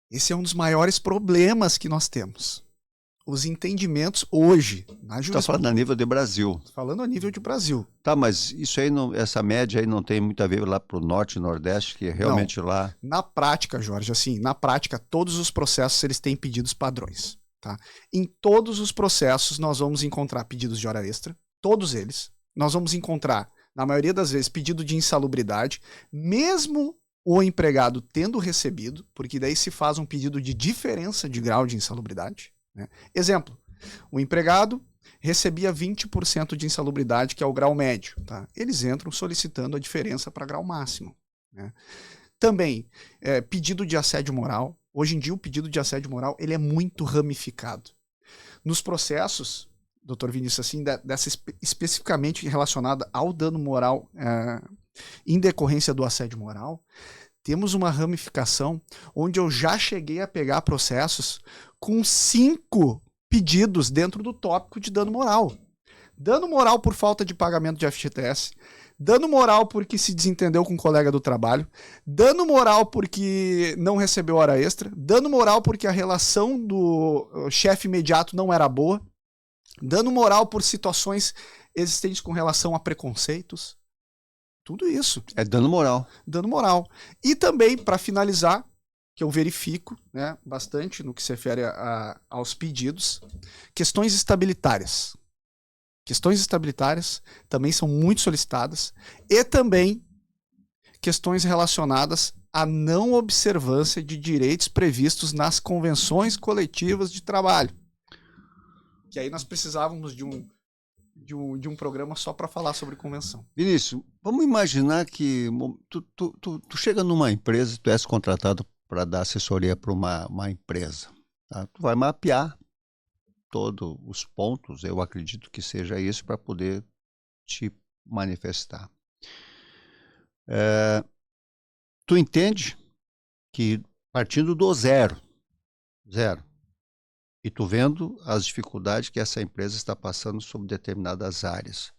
Esse é um dos maiores problemas que nós temos. Os entendimentos hoje na jurisprudência. Está falando a nível de Brasil. Falando a nível de Brasil. Tá, mas isso aí não, essa média aí não tem muito a ver lá para o norte e nordeste, que realmente não. Lá. Na prática, Jorge, assim, na prática, todos os processos eles têm pedidos padrões. Tá? Em todos os processos nós vamos encontrar pedidos de hora extra, todos eles. Nós vamos encontrar, na maioria das vezes, pedido de insalubridade, mesmo o empregado tendo recebido, porque daí se faz um pedido de diferença de grau de insalubridade. Né? Exemplo, o empregado recebia 20% de insalubridade, que é o grau médio. Tá? Eles entram solicitando a diferença para grau máximo. Né? Também, pedido de assédio moral. Hoje em dia, o pedido de assédio moral ele é muito ramificado. Nos processos, doutor Vinícius, assim, especificamente relacionada ao dano moral em decorrência do assédio moral, temos uma ramificação onde eu já cheguei a pegar processos com 5 pedidos dentro do tópico de dano moral. Dano moral por falta de pagamento de FGTS, dano moral porque se desentendeu com um colega do trabalho, dano moral porque não recebeu hora extra, dano moral porque a relação do chefe imediato não era boa, dano moral por situações existentes com relação a preconceitos. Tudo isso. É dano moral. Dano moral. E também, para finalizar, que eu verifico, né, bastante no que se refere aos pedidos, questões estabilitárias. Questões estabilitárias também são muito solicitadas. E também questões relacionadas à não observância de direitos previstos nas convenções coletivas de trabalho. Que aí nós precisávamos de um programa só para falar sobre convenção. Vinícius, vamos imaginar que tu chega numa empresa, tu és contratado para dar assessoria para uma empresa. Tá? Tu vai mapear todos os pontos, eu acredito que seja isso, para poder te manifestar. Tu entende que partindo do zero, e tu vendo as dificuldades que essa empresa está passando sobre determinadas áreas,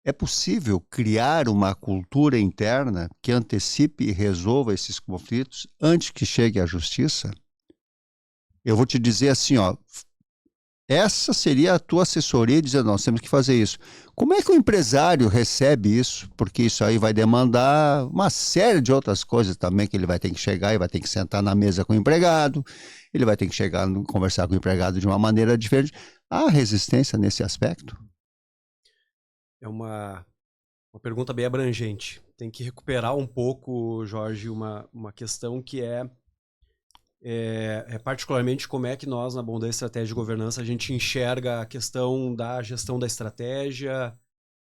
é possível criar uma cultura interna que antecipe e resolva esses conflitos antes que chegue à justiça? Eu vou te dizer assim, ó, essa seria a tua assessoria dizendo, nós temos que fazer isso. Como é que o empresário recebe isso? Porque isso aí vai demandar uma série de outras coisas também, que ele vai ter que chegar e vai ter que sentar na mesa com o empregado, ele vai ter que chegar e conversar com o empregado de uma maneira diferente. Há resistência nesse aspecto? É uma pergunta bem abrangente. Tem que recuperar um pouco, Jorge, uma questão que é particularmente como é que nós, na Bondan Estratégia de Governança, a gente enxerga a questão da gestão da estratégia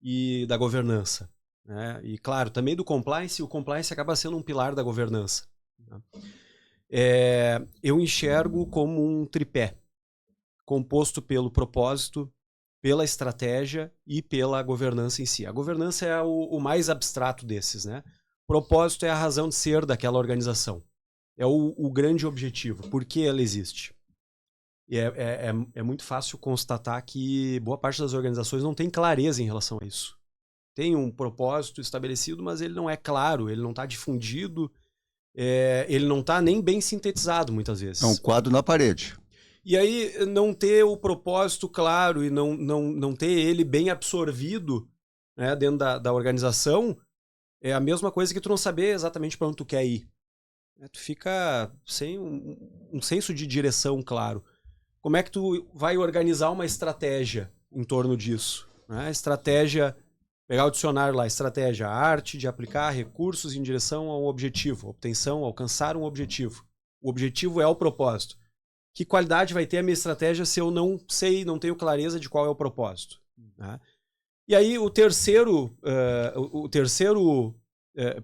e da governança, né? E, claro, também do compliance, e o compliance acaba sendo um pilar da governança, né? Eu enxergo como um tripé, composto pelo propósito, pela estratégia e pela governança em si. A governança é o mais abstrato desses, né? Propósito é a razão de ser daquela organização. É o grande objetivo. Por que ela existe? E é muito fácil constatar que boa parte das organizações não tem clareza em relação a isso. Tem um propósito estabelecido, mas ele não é claro, ele não está difundido, ele não está nem bem sintetizado muitas vezes. É um quadro na parede. E aí, não ter o propósito claro e não ter ele bem absorvido, né, dentro da organização é a mesma coisa que tu não saber exatamente para onde tu quer ir. Tu fica sem um senso de direção claro. Como é que tu vai organizar uma estratégia em torno disso, né? Estratégia, pegar o dicionário lá, estratégia, a arte de aplicar recursos em direção a um objetivo, obtenção, alcançar um objetivo. O objetivo é o propósito. Que qualidade vai ter a minha estratégia se eu não sei, não tenho clareza de qual é o propósito, né? E aí o terceiro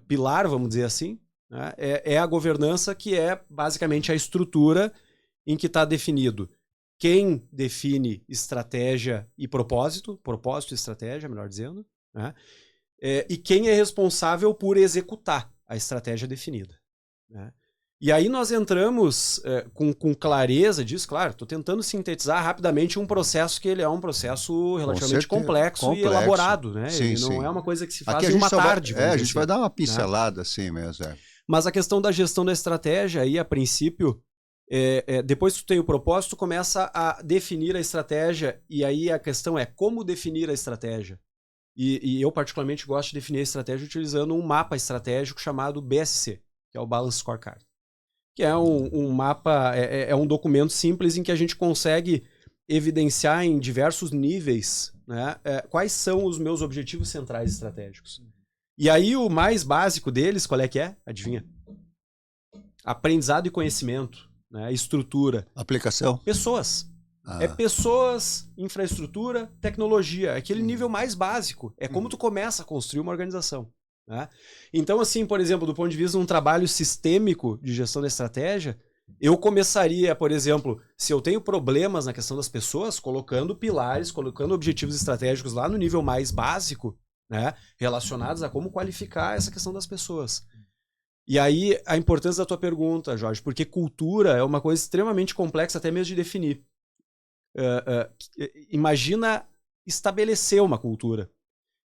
pilar, vamos dizer assim, né, é a governança, que é basicamente a estrutura em que está definido quem define estratégia e propósito e estratégia, melhor dizendo, né, e quem é responsável por executar a estratégia definida, né? E aí nós entramos com clareza disso, claro, estou tentando sintetizar rapidamente um processo que ele é um processo relativamente complexo e elaborado, né? Sim, ele não sim. é uma coisa que se faz Aqui em uma tarde. A gente assim, vai dar uma né? pincelada assim mesmo. Mas a questão da gestão da estratégia, aí, a princípio, depois que tu tem o propósito, tu começa a definir a estratégia, e aí a questão é como definir a estratégia. E eu particularmente gosto de definir a estratégia utilizando um mapa estratégico chamado BSC, que é o Balance Scorecard. Que é um mapa, é um documento simples em que a gente consegue evidenciar em diversos níveis, né, quais são os meus objetivos centrais estratégicos. E aí o mais básico deles, qual é que é? Adivinha? Aprendizado e conhecimento, né, estrutura. Aplicação? Pessoas. Pessoas, infraestrutura, tecnologia. Aquele nível mais básico. É como tu começa a construir uma organização, né? Então, assim, por exemplo, do ponto de vista de um trabalho sistêmico de gestão da estratégia, eu começaria, por exemplo, se eu tenho problemas na questão das pessoas, colocando pilares, colocando objetivos estratégicos lá no nível mais básico, né, relacionados a como qualificar essa questão das pessoas. E aí, a importância da tua pergunta, Jorge, porque cultura é uma coisa extremamente complexa até mesmo de definir. Imagina estabelecer uma cultura.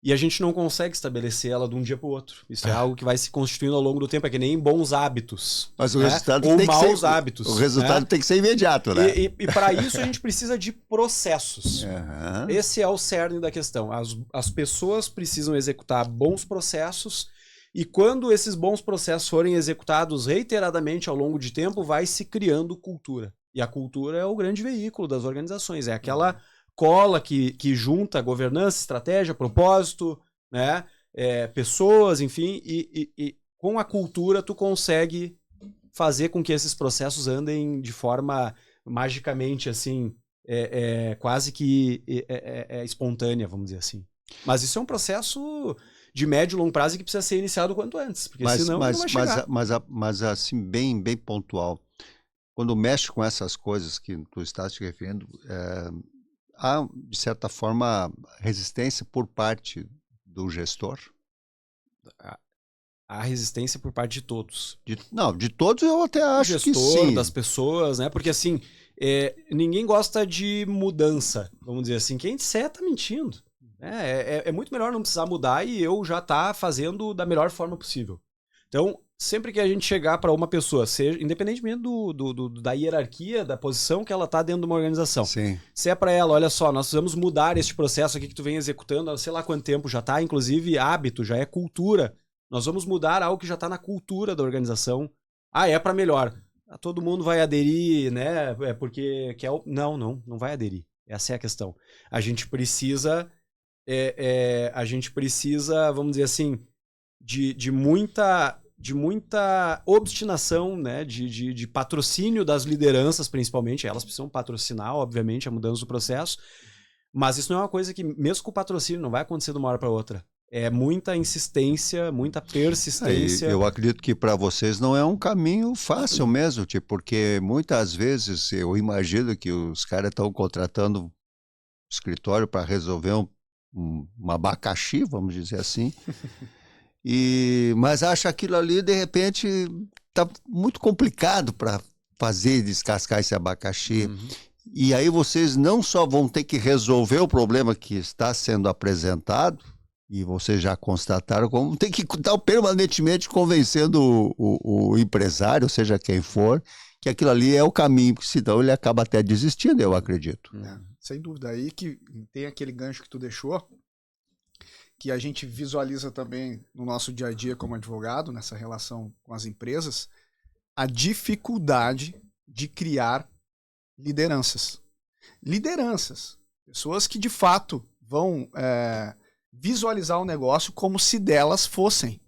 E a gente não consegue estabelecer ela de um dia para o outro. Isso é algo que vai se constituindo ao longo do tempo. É que nem bons hábitos. Mas o resultado ou tem maus que ser, hábitos. O resultado tem que ser imediato, né? E para isso a gente precisa de processos. Uhum. Esse é o cerne da questão. As pessoas precisam executar bons processos, e quando esses bons processos forem executados reiteradamente ao longo de tempo, vai se criando cultura. E a cultura é o grande veículo das organizações. É aquela cola que junta governança, estratégia, propósito, né, pessoas, enfim, e com a cultura tu consegue fazer com que esses processos andem de forma magicamente, assim, quase que espontânea, vamos dizer assim. Mas isso é um processo de médio e longo prazo que precisa ser iniciado o quanto antes, porque senão não vai chegar. Mas assim, bem pontual, quando mexe com essas coisas que tu estás te referindo, há, de certa forma, resistência por parte do gestor? Há resistência por parte de todos. De todos eu até acho gestor, que sim. Das pessoas, né? Porque assim, ninguém gosta de mudança, vamos dizer assim. Quem disser tá mentindo. É muito melhor não precisar mudar e eu já tá fazendo da melhor forma possível. Então, sempre que a gente chegar para uma pessoa, seja independentemente da hierarquia, da posição que ela está dentro de uma organização, Sim. se é para ela, olha só, nós precisamos mudar este processo aqui que tu vem executando há sei lá quanto tempo, já está inclusive hábito, já é cultura, nós vamos mudar algo que já está na cultura da organização. É para melhor. Todo mundo vai aderir, né? Porque quer não vai aderir. Essa é a questão. A gente precisa, vamos dizer assim, de muita de muita obstinação, né, de patrocínio das lideranças, principalmente. Elas precisam patrocinar, obviamente, a mudança do processo, mas isso não é uma coisa que, mesmo com o patrocínio, não vai acontecer de uma hora para outra. É muita insistência, muita persistência. Eu acredito que para vocês não é um caminho fácil mesmo, tipo, porque muitas vezes eu imagino que os caras estão contratando um escritório para resolver um abacaxi, vamos dizer assim, mas acha aquilo ali, de repente, tá muito complicado para fazer descascar esse abacaxi. Uhum. E aí vocês não só vão ter que resolver o problema que está sendo apresentado, e vocês já constataram, como tem que estar permanentemente convencendo o empresário, seja quem for, que aquilo ali é o caminho, porque senão ele acaba até desistindo, eu acredito. Sem dúvida. Aí que tem aquele gancho que tu deixou, que a gente visualiza também no nosso dia a dia como advogado, nessa relação com as empresas, a dificuldade de criar lideranças. Lideranças. Pessoas que, de fato, vão visualizar o negócio como se delas fossem.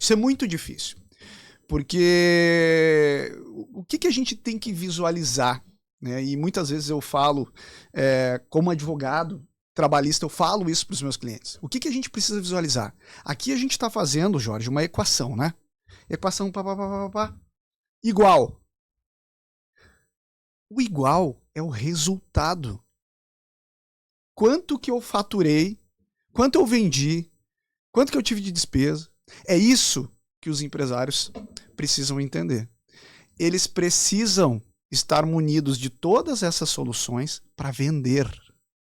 Isso é muito difícil. Porque o que a gente tem que visualizar? Né? E muitas vezes eu falo, como advogado trabalhista, eu falo isso para os meus clientes. O que a gente precisa visualizar? Aqui a gente está fazendo, Jorge, uma equação, né? Equação igual. O igual é o resultado. Quanto que eu faturei, quanto eu vendi, quanto que eu tive de despesa. É isso que os empresários precisam entender. Eles precisam estar munidos de todas essas soluções para vender.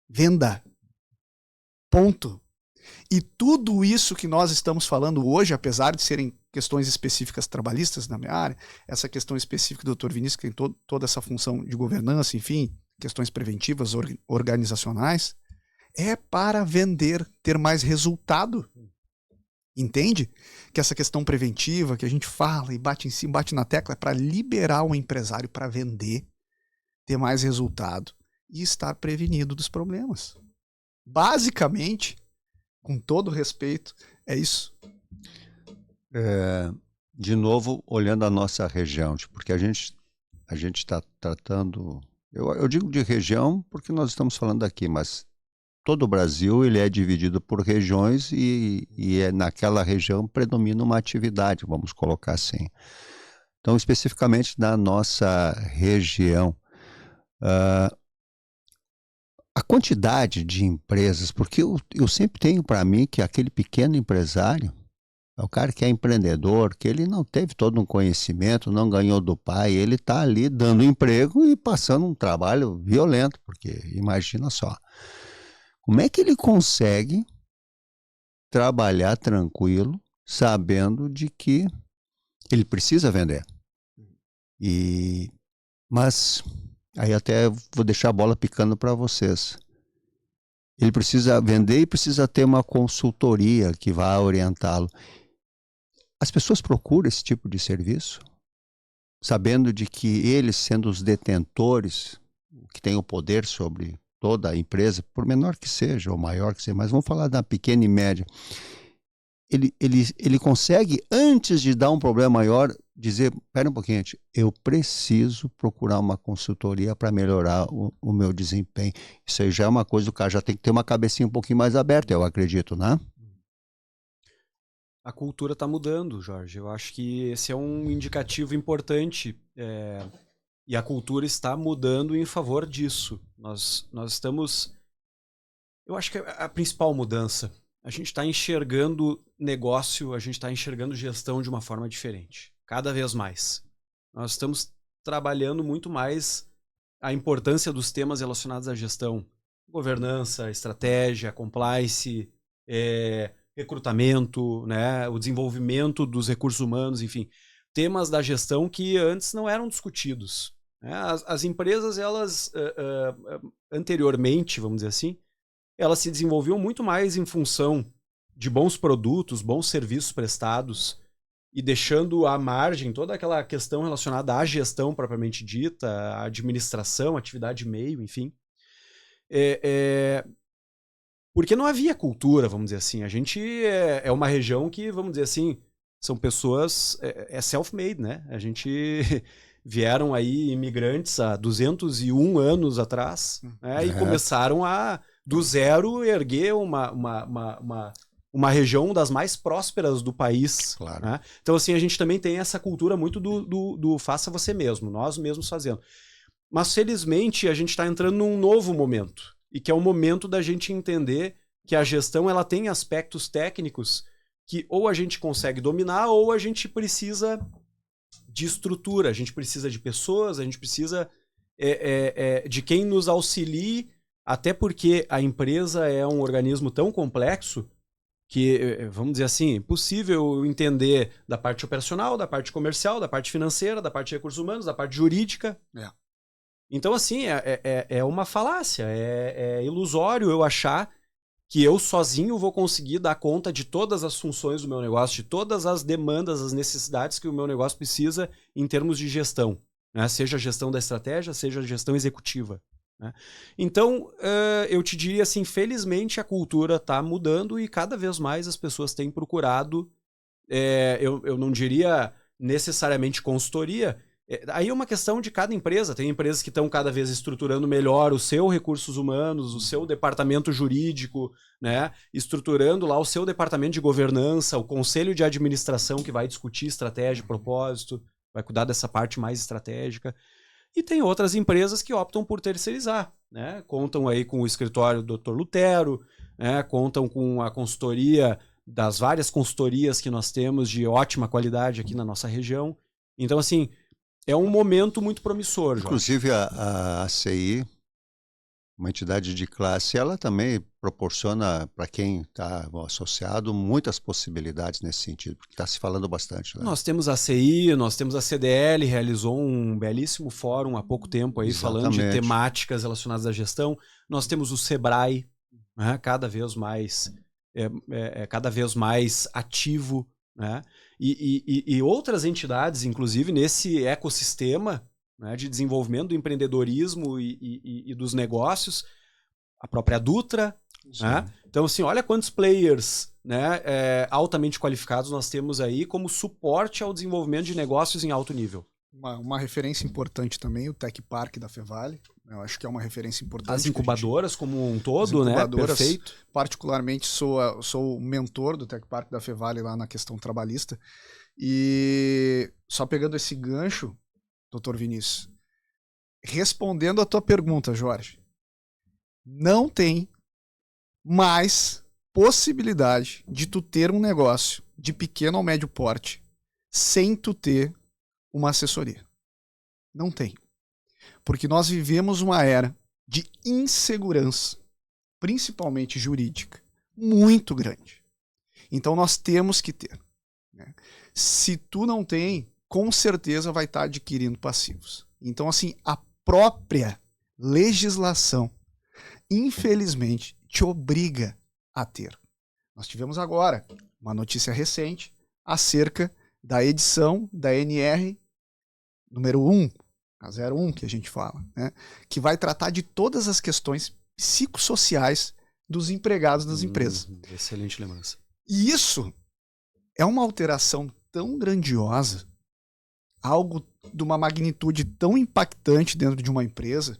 Venda. Ponto. E tudo isso que nós estamos falando hoje, apesar de serem questões específicas trabalhistas na minha área, essa questão específica do Dr. Vinícius, que tem toda essa função de governança, enfim, questões preventivas, organizacionais, é para vender, ter mais resultado. Entende? Que essa questão preventiva que a gente fala e bate em cima, bate na tecla, é para liberar o empresário para vender, ter mais resultado e estar prevenido dos problemas. Basicamente, com todo respeito, é isso. De novo, olhando a nossa região, porque a gente está tratando... Eu digo de região porque nós estamos falando aqui, mas todo o Brasil ele é dividido por regiões e naquela região predomina uma atividade, vamos colocar assim. Então, especificamente na nossa região, a quantidade de empresas, porque eu sempre tenho para mim que aquele pequeno empresário, é o cara que é empreendedor, que ele não teve todo um conhecimento, não ganhou do pai, ele está ali dando emprego e passando um trabalho violento, porque imagina só. Como é que ele consegue trabalhar tranquilo, sabendo de que ele precisa vender? Mas aí até vou deixar a bola picando para vocês. Ele precisa vender e precisa ter uma consultoria que vá orientá-lo. As pessoas procuram esse tipo de serviço, sabendo de que eles, sendo os detentores, que têm o poder sobre toda a empresa, por menor que seja ou maior que seja, mas vamos falar da pequena e média, ele consegue, antes de dar um problema maior, dizer, espera um pouquinho, eu preciso procurar uma consultoria para melhorar o meu desempenho. Isso aí já é uma coisa, o cara já tem que ter uma cabecinha um pouquinho mais aberta, eu acredito, né? A cultura está mudando, Jorge. Eu acho que esse é um indicativo importante e a cultura está mudando em favor disso. Nós estamos... Eu acho que a principal mudança, a gente está enxergando negócio, a gente está enxergando gestão de uma forma diferente. Cada vez mais. Nós estamos trabalhando muito mais a importância dos temas relacionados à gestão. Governança, estratégia, compliance, recrutamento, né, o desenvolvimento dos recursos humanos, enfim, temas da gestão que antes não eram discutidos. Né? As empresas, elas, anteriormente, vamos dizer assim, elas se desenvolviam muito mais em função de bons produtos, bons serviços prestados e deixando à margem toda aquela questão relacionada à gestão propriamente dita, à administração, atividade meio, enfim. Porque não havia cultura, vamos dizer assim. A gente é uma região que, vamos dizer assim, são pessoas, é self-made, né? A gente vieram aí imigrantes há 201 anos atrás, né? E começaram do zero, erguer uma região das mais prósperas do país. Claro. Né? Então, assim, a gente também tem essa cultura muito do faça você mesmo, nós mesmos fazendo. Mas, felizmente, a gente está entrando num novo momento, e que é o momento da gente entender que a gestão ela tem aspectos técnicos que ou a gente consegue dominar ou a gente precisa de estrutura, a gente precisa de pessoas, a gente precisa de quem nos auxilie, até porque a empresa é um organismo tão complexo que, vamos dizer assim, é impossível entender da parte operacional, da parte comercial, da parte financeira, da parte de recursos humanos, da parte jurídica. Então, assim, é uma falácia, é ilusório eu achar que eu sozinho vou conseguir dar conta de todas as funções do meu negócio, de todas as demandas, as necessidades que o meu negócio precisa em termos de gestão, né? Seja a gestão da estratégia, seja a gestão executiva. Né? Então, eu te diria assim, felizmente a cultura está mudando e cada vez mais as pessoas têm procurado, eu não diria necessariamente consultoria, aí é uma questão de cada empresa. Tem empresas que estão cada vez estruturando melhor o seu recursos humanos, o seu departamento jurídico, né? Estruturando lá o seu departamento de governança, o conselho de administração que vai discutir estratégia, propósito, vai cuidar dessa parte mais estratégica. E tem outras empresas que optam por terceirizar, né? Contam aí com o escritório do Dr. Lutero, né? Contam com a consultoria das várias consultorias que nós temos de ótima qualidade aqui na nossa região. Então, assim, é um momento muito promissor, Jorge. Inclusive a ACI, uma entidade de classe, ela também proporciona para quem está associado muitas possibilidades nesse sentido, porque está se falando bastante. Né? Nós temos a ACI, nós temos a CDL, realizou um belíssimo fórum há pouco tempo aí falando de temáticas relacionadas à gestão. Nós temos o Sebrae, né, cada vez mais ativo, né? E outras entidades, inclusive, nesse ecossistema, né, de desenvolvimento do empreendedorismo e dos negócios, a própria Dutra. Né? Então, assim, olha quantos players, né, altamente qualificados nós temos aí como suporte ao desenvolvimento de negócios em alto nível. Uma referência importante também, o Tech Park da Fevale. Eu acho que é uma referência importante. As incubadoras como um todo, né? Perfeito. Particularmente sou o mentor do Tech Park da Fevale lá na questão trabalhista. E só pegando esse gancho, doutor Vinícius, respondendo a tua pergunta, Jorge, não tem mais possibilidade de tu ter um negócio de pequeno ao médio porte sem tu ter uma assessoria. Não tem. Porque nós vivemos uma era de insegurança, principalmente jurídica, muito grande. Então nós temos que ter. Né? Se tu não tem, com certeza vai estar adquirindo passivos. Então, assim, a própria legislação, infelizmente, te obriga a ter. Nós tivemos agora uma notícia recente acerca da edição da NR número 1, a 01 que a gente fala, né? Que vai tratar de todas as questões psicossociais dos empregados das empresas. Excelente lembrança. E isso é uma alteração tão grandiosa, algo de uma magnitude tão impactante dentro de uma empresa,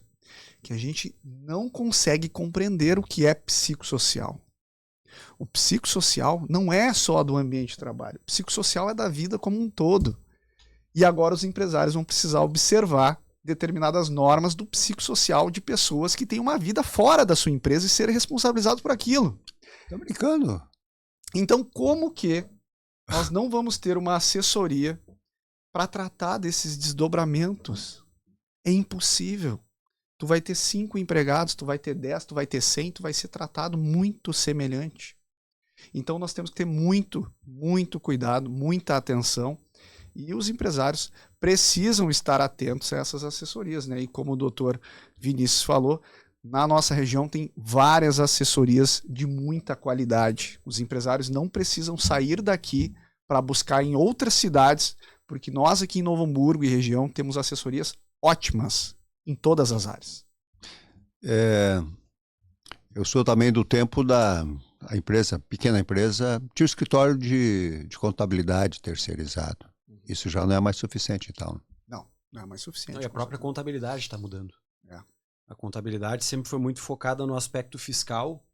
que a gente não consegue compreender o que é psicossocial. O psicossocial não é só do ambiente de trabalho. O psicossocial é da vida como um todo. E agora os empresários vão precisar observar determinadas normas do psicossocial de pessoas que têm uma vida fora da sua empresa e serem responsabilizados por aquilo. Tá brincando? Então, como que nós não vamos ter uma assessoria para tratar desses desdobramentos? É impossível. Tu vai ter 5 empregados, tu vai ter 10, tu vai ter 100, tu vai ser tratado muito semelhante. Então, nós temos que ter muito, muito cuidado, muita atenção. E os empresários precisam estar atentos a essas assessorias, né? E como o doutor Vinícius falou, na nossa região tem várias assessorias de muita qualidade. Os empresários não precisam sair daqui para buscar em outras cidades, porque nós aqui em Novo Hamburgo e região temos assessorias ótimas em todas as áreas. Eu sou também do tempo da a empresa, pequena empresa, tinha um escritório de contabilidade terceirizado. Isso já não é mais suficiente, então. Não é mais suficiente. Não, e a própria contabilidade está mudando. É. A contabilidade sempre foi muito focada no aspecto fiscal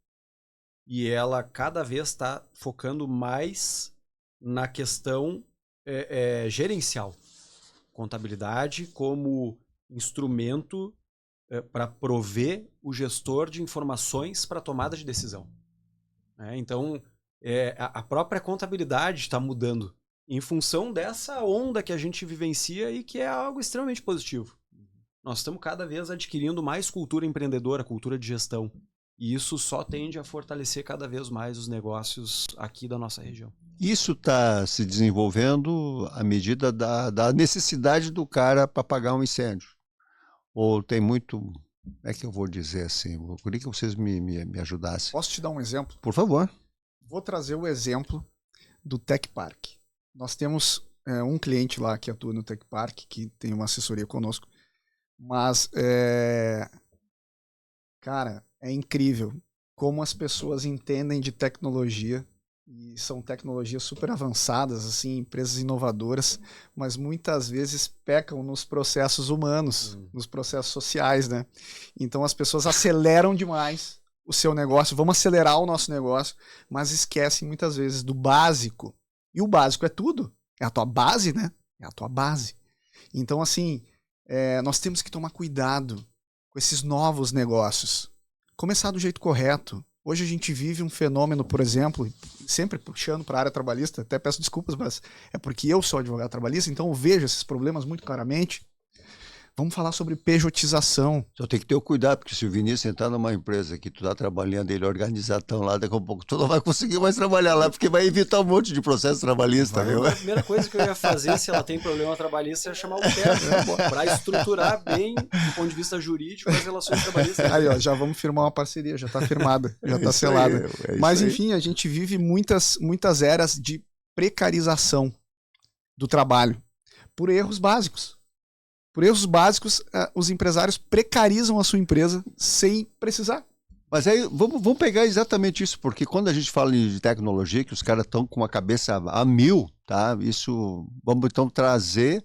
e ela cada vez está focando mais na questão gerencial. Contabilidade como instrumento para prover o gestor de informações para tomada de decisão. Então, a própria contabilidade está mudando em função dessa onda que a gente vivencia e que é algo extremamente positivo. Nós estamos cada vez adquirindo mais cultura empreendedora, cultura de gestão. E isso só tende a fortalecer cada vez mais os negócios aqui da nossa região. Isso está se desenvolvendo à medida da necessidade do cara para apagar um incêndio. Ou tem muito... Como é que eu vou dizer assim? Eu queria que vocês me ajudassem. Posso te dar um exemplo? Por favor. Vou trazer o exemplo do Tech Park. Nós temos um cliente lá que atua no Tech Park, que tem uma assessoria conosco. Mas, cara, é incrível como as pessoas entendem de tecnologia. E são tecnologias super avançadas, assim, empresas inovadoras, mas muitas vezes pecam nos processos humanos, nos processos sociais, né? Então as pessoas aceleram demais o seu negócio, vamos acelerar o nosso negócio, mas esquecem muitas vezes do básico. E o básico é tudo, é a tua base, né? É a tua base. Então, assim, nós temos que tomar cuidado com esses novos negócios. Começar do jeito correto. Hoje a gente vive um fenômeno, por exemplo, sempre puxando para a área trabalhista, até peço desculpas, mas é porque eu sou advogado trabalhista, então eu vejo esses problemas muito claramente. Vamos falar sobre pejotização. Só tem que ter o cuidado, porque se o Vinícius entrar numa empresa que tu tá trabalhando, ele organizadão lá, daqui a pouco tu não vai conseguir mais trabalhar lá, porque vai evitar um monte de processo trabalhista, viu? A primeira coisa que eu ia fazer, se ela tem problema trabalhista, é chamar o TER, para estruturar bem, do ponto de vista jurídico, as relações trabalhistas. Aí, ó, já vamos firmar uma parceria, já tá firmada, já tá selada. Mas, enfim, a gente vive muitas eras de precarização do trabalho, por erros básicos. Por erros básicos, os empresários precarizam a sua empresa sem precisar. Mas aí, vamos pegar exatamente isso, porque quando a gente fala de tecnologia, que os caras estão com a cabeça a mil, tá? Isso, vamos então trazer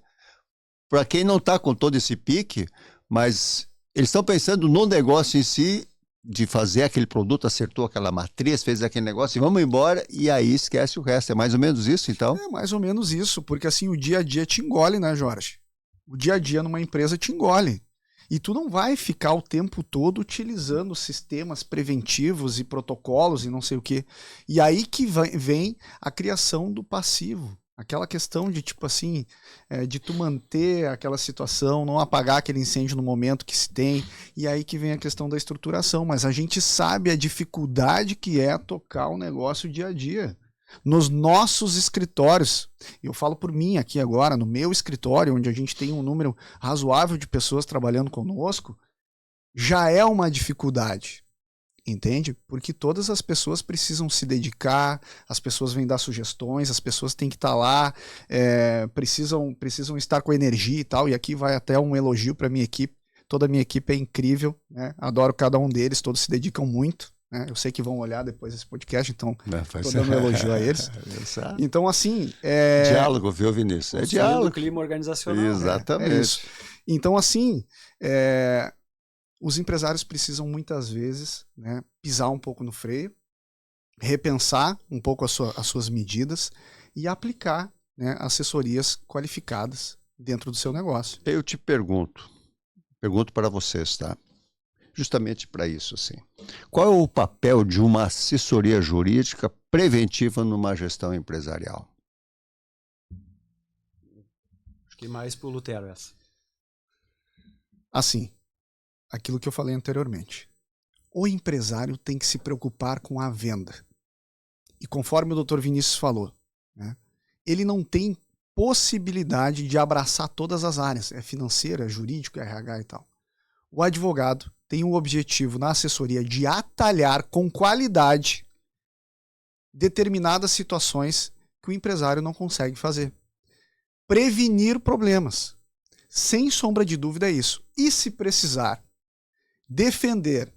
para quem não está com todo esse pique, mas eles estão pensando no negócio em si, de fazer aquele produto, acertou aquela matriz, fez aquele negócio e vamos embora, e aí esquece o resto. É mais ou menos isso, então? É mais ou menos isso, porque assim, o dia a dia te engole, né, Jorge? O dia a dia numa empresa te engole. E tu não vai ficar o tempo todo utilizando sistemas preventivos e protocolos e não sei o quê. E aí que vem a criação do passivo. Aquela questão de, tipo assim, de tu manter aquela situação, não apagar aquele incêndio no momento que se tem. E aí que vem a questão da estruturação. Mas a gente sabe a dificuldade que é tocar o negócio dia a dia. Nos nossos escritórios, eu falo por mim aqui agora, no meu escritório, onde a gente tem um número razoável de pessoas trabalhando conosco, já é uma dificuldade, entende? Porque todas as pessoas precisam se dedicar, as pessoas vêm dar sugestões, as pessoas têm que estar lá, precisam estar com energia e tal, e aqui vai até um elogio para a minha equipe, toda a minha equipe é incrível, né? Adoro cada um deles, todos se dedicam muito. Eu sei que vão olhar depois esse podcast, então estou dando um elogio a eles. Então, assim... Diálogo, viu, Vinícius? É diálogo. Clima organizacional. Exatamente. É isso. Então, assim, os empresários precisam muitas vezes, né, pisar um pouco no freio, repensar um pouco as suas medidas e aplicar, né, assessorias qualificadas dentro do seu negócio. Eu te pergunto para vocês, tá? Justamente para isso, assim. Qual é o papel de uma assessoria jurídica preventiva numa gestão empresarial? Acho que mais pro Lutero essa. Assim, aquilo que eu falei anteriormente. O empresário tem que se preocupar com a venda. E conforme o Dr. Vinícius falou, né, ele não tem possibilidade de abraçar todas as áreas. É financeira, é jurídico, é RH e tal. O advogado tem o objetivo na assessoria de atalhar com qualidade determinadas situações que o empresário não consegue fazer. Prevenir problemas. Sem sombra de dúvida é isso. E se precisar defender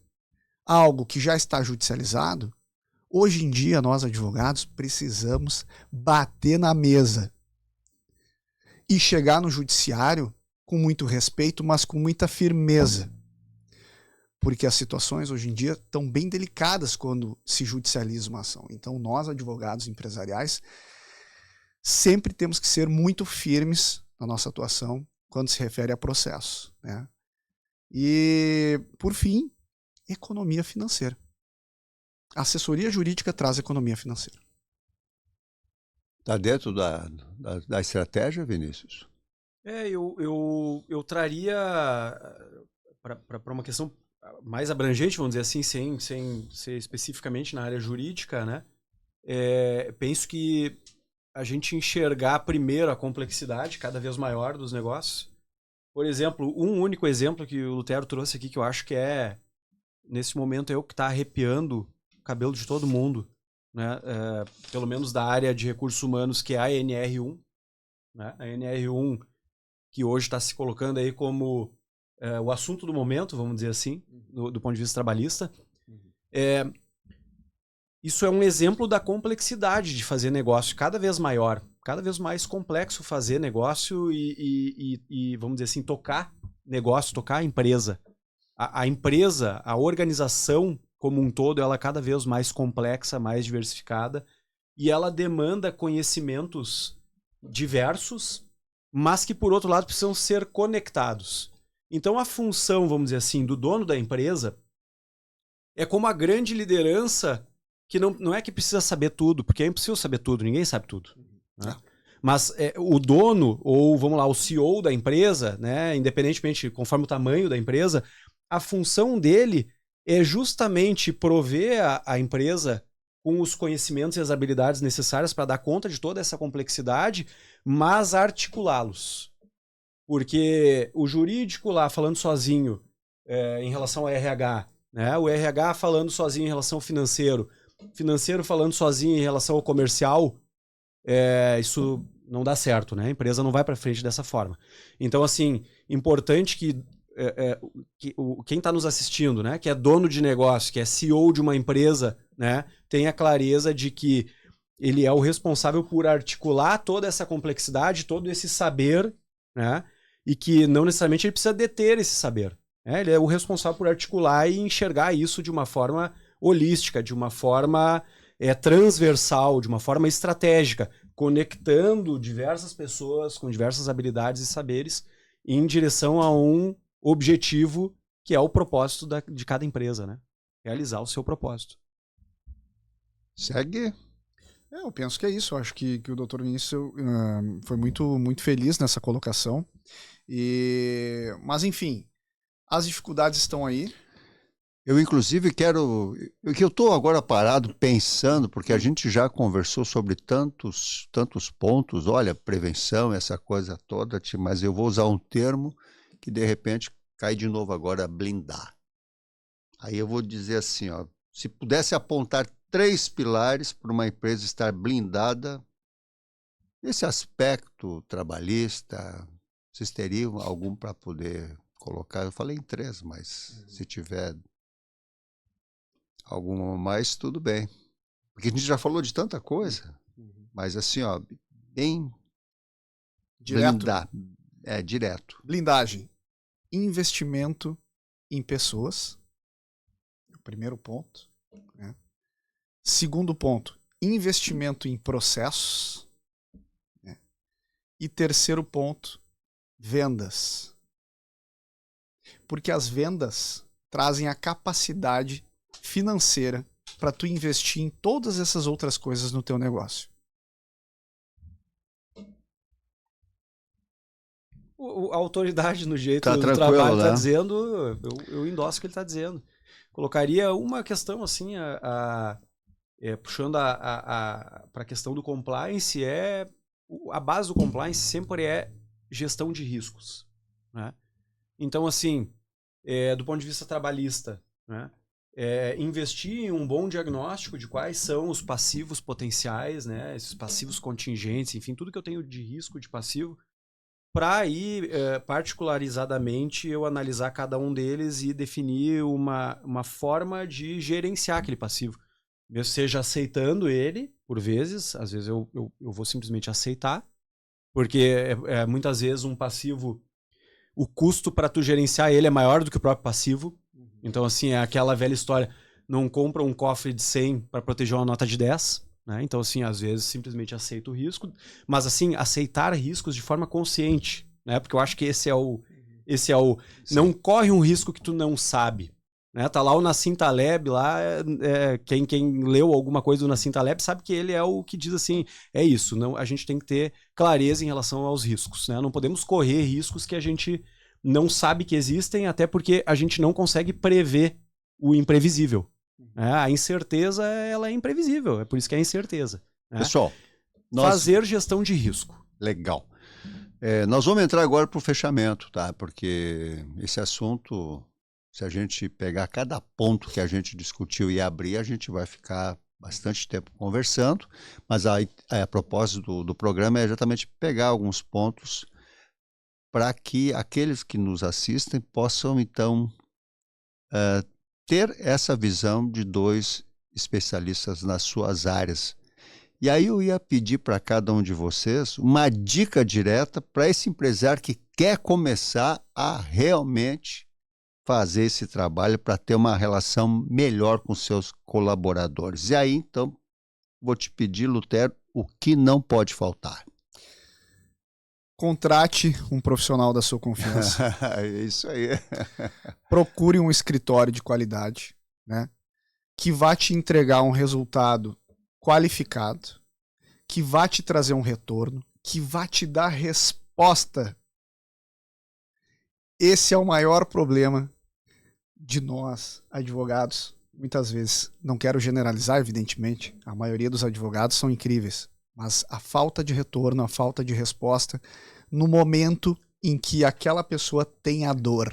algo que já está judicializado, Hoje em dia, nós advogados precisamos bater na mesa e chegar no judiciário com muito respeito, mas com muita firmeza. Porque as situações hoje em dia estão bem delicadas quando se judicializa uma ação. Então, nós, advogados empresariais, sempre temos que ser muito firmes na nossa atuação quando se refere a processo, né? E, por fim, economia financeira. A assessoria jurídica traz economia financeira. Está dentro da estratégia, Vinícius? Eu traria para uma questão mais abrangente, vamos dizer assim, sem ser especificamente na área jurídica, né? Penso que a gente enxergar primeiro a complexidade cada vez maior dos negócios. Por exemplo, um único exemplo que o Lutero trouxe aqui, que eu acho que nesse momento, o que está arrepiando o cabelo de todo mundo, né? Pelo menos da área de recursos humanos, que é a NR1. Né? A NR1, que hoje está se colocando aí como o assunto do momento, vamos dizer assim, do ponto de vista trabalhista. Isso é um exemplo da complexidade de fazer negócio cada vez maior, cada vez mais complexo fazer negócio e vamos dizer assim, tocar negócio, tocar a empresa. A empresa, a organização como um todo, ela é cada vez mais complexa, mais diversificada, e ela demanda conhecimentos diversos, mas que, por outro lado, precisam ser conectados. Então, a função, vamos dizer assim, do dono da empresa é como a grande liderança, que não é que precisa saber tudo, porque é impossível saber tudo, ninguém sabe tudo. Né? Mas o dono, ou vamos lá, o CEO da empresa, né, independentemente, conforme o tamanho da empresa, a função dele é justamente prover a empresa com os conhecimentos e as habilidades necessárias para dar conta de toda essa complexidade, mas articulá-los. Porque o jurídico lá falando sozinho em relação ao RH, né, o RH falando sozinho em relação ao financeiro falando sozinho em relação ao comercial, isso não dá certo, né? A empresa não vai para frente dessa forma. Então, assim, importante que quem está nos assistindo, né, que é dono de negócio, que é CEO de uma empresa, né, tenha clareza de que ele é o responsável por articular toda essa complexidade, todo esse saber, né, e que não necessariamente ele precisa deter esse saber. Né? Ele é o responsável por articular e enxergar isso de uma forma holística, de uma forma transversal, de uma forma estratégica, conectando diversas pessoas com diversas habilidades e saberes em direção a um objetivo que é o propósito de cada empresa, né? Realizar o seu propósito. Segue. Eu penso que é isso. Eu acho que o Dr. Vinícius foi muito, muito feliz nessa colocação. Mas, enfim, as dificuldades estão aí. Eu, inclusive, eu estou agora parado pensando, porque a gente já conversou sobre tantos pontos, olha, prevenção, essa coisa toda, mas eu vou usar um termo que, de repente, cai de novo agora, blindar. Aí eu vou dizer assim, ó, se pudesse apontar 3 pilares para uma empresa estar blindada, nesse aspecto trabalhista, vocês teriam algum para poder colocar? Eu falei em 3, mas se tiver alguma mais, tudo bem. Porque a gente já falou de tanta coisa, mas assim, ó, bem direto. Blindar. Direto. Blindagem. Investimento em pessoas. Primeiro ponto. Né? Segundo ponto, investimento em processos. Né? E terceiro ponto, vendas. Porque as vendas trazem a capacidade financeira para tu investir em todas essas outras coisas no teu negócio. A autoridade no jeito Tá do tranquilo, trabalho está né? dizendo, eu endosso o que ele está dizendo. Colocaria uma questão assim, puxando para a questão do compliance, a base do compliance sempre é gestão de riscos. Né? Então, assim, do ponto de vista trabalhista, né? Investir em um bom diagnóstico de quais são os passivos potenciais, né? Esses passivos contingentes, enfim, tudo que eu tenho de risco de passivo, para aí, particularizadamente, eu analisar cada um deles e definir uma forma de gerenciar aquele passivo. mesmo seja aceitando ele, por vezes, às vezes eu vou simplesmente aceitar, porque muitas vezes um passivo, o custo para tu gerenciar ele é maior do que o próprio passivo. Então, assim, é aquela velha história, não compra um cofre de 100 para proteger uma nota de 10, né? Então, assim, às vezes simplesmente aceita o risco, mas, assim, aceitar riscos de forma consciente, né? Porque eu acho que esse é o não corre um risco que tu não sabe, né? Tá lá o Nassim Taleb, lá, quem leu alguma coisa do Nassim Taleb sabe que ele é o que diz assim, é isso, não, a gente tem que ter clareza em relação aos riscos, né? Não podemos correr riscos que a gente não sabe que existem, até porque a gente não consegue prever o imprevisível. Né? A incerteza, ela é imprevisível, é por isso que é incerteza. Né? Pessoal, fazer gestão de risco. Legal. Nós vamos entrar agora para o fechamento, tá? Porque esse assunto, se a gente pegar cada ponto que a gente discutiu e abrir, a gente vai ficar bastante tempo conversando, mas a propósito do programa é exatamente pegar alguns pontos para que aqueles que nos assistem possam, então, ter essa visão de dois especialistas nas suas áreas. E aí eu ia pedir para cada um de vocês uma dica direta para esse empresário que quer começar a realmente fazer esse trabalho para ter uma relação melhor com seus colaboradores. E aí, então, vou te pedir, Lutero, o que não pode faltar. Contrate um profissional da sua confiança. É isso aí. Procure um escritório de qualidade, né? Que vá te entregar um resultado qualificado, que vá te trazer um retorno, que vá te dar resposta. Esse é o maior problema de nós, advogados. Muitas vezes, não quero generalizar, evidentemente, a maioria dos advogados são incríveis, mas a falta de retorno, a falta de resposta no momento em que aquela pessoa tem a dor.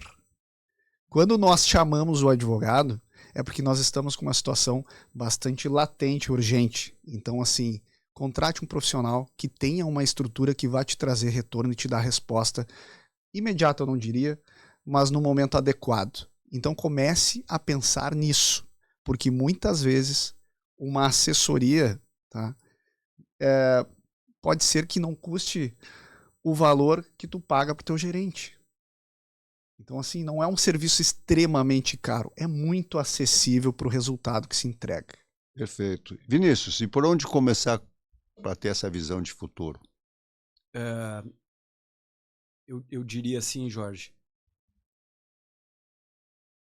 Quando nós chamamos o advogado, é porque nós estamos com uma situação bastante latente, urgente. Então, assim, contrate um profissional que tenha uma estrutura que vá te trazer retorno e te dar resposta imediata, eu não diria, mas no momento adequado. Então, comece a pensar nisso, porque muitas vezes uma assessoria, tá, pode ser que não custe o valor que tu paga para o teu gerente. Então, assim, não é um serviço extremamente caro, é muito acessível para o resultado que se entrega. Perfeito. Vinícius, e por onde começar para ter essa visão de futuro? Eu diria assim, Jorge,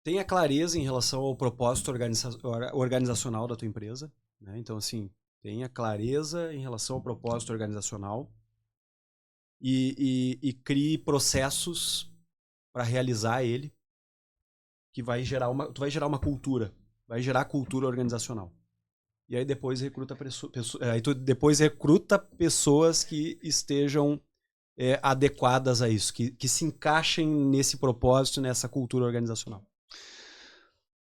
tenha clareza em relação ao propósito organizacional da tua empresa, né? Então, assim, tenha clareza em relação ao propósito organizacional e crie processos para realizar ele, que tu vai gerar uma cultura, vai gerar cultura organizacional. E aí depois recruta pessoas que estejam adequadas a isso, que se encaixem nesse propósito, nessa cultura organizacional.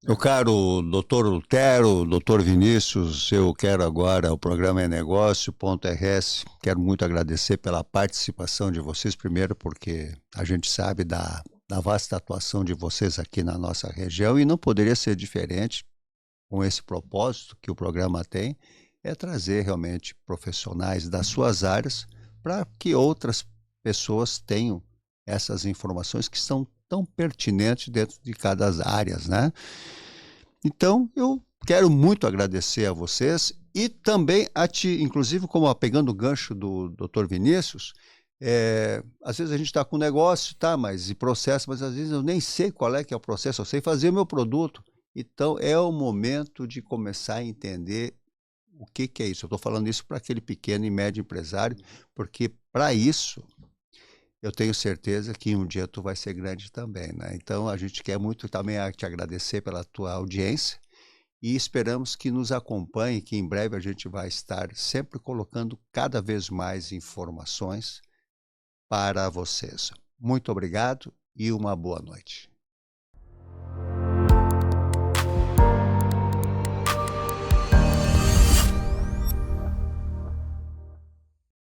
Meu caro doutor Lutero, doutor Vinícius, eu quero agora, o programa é Negócio.rs, quero muito agradecer pela participação de vocês, primeiro porque a gente sabe da vasta atuação de vocês aqui na nossa região e não poderia ser diferente com esse propósito que o programa tem, é trazer realmente profissionais das suas áreas para que outras pessoas tenham essas informações que são tão pertinentes dentro de cada área, né? Então, eu quero muito agradecer a vocês e também a ti, inclusive, como pegando o gancho do Dr. Vinícius, às vezes a gente está com negócio, mas processo, mas às vezes eu nem sei qual é que é o processo, eu sei fazer o meu produto. Então, é o momento de começar a entender o que é isso. Eu estou falando isso para aquele pequeno e médio empresário, porque para isso eu tenho certeza que um dia tu vai ser grande também, né? Então, a gente quer muito também te agradecer pela tua audiência e esperamos que nos acompanhe, que em breve a gente vai estar sempre colocando cada vez mais informações para vocês. Muito obrigado e uma boa noite.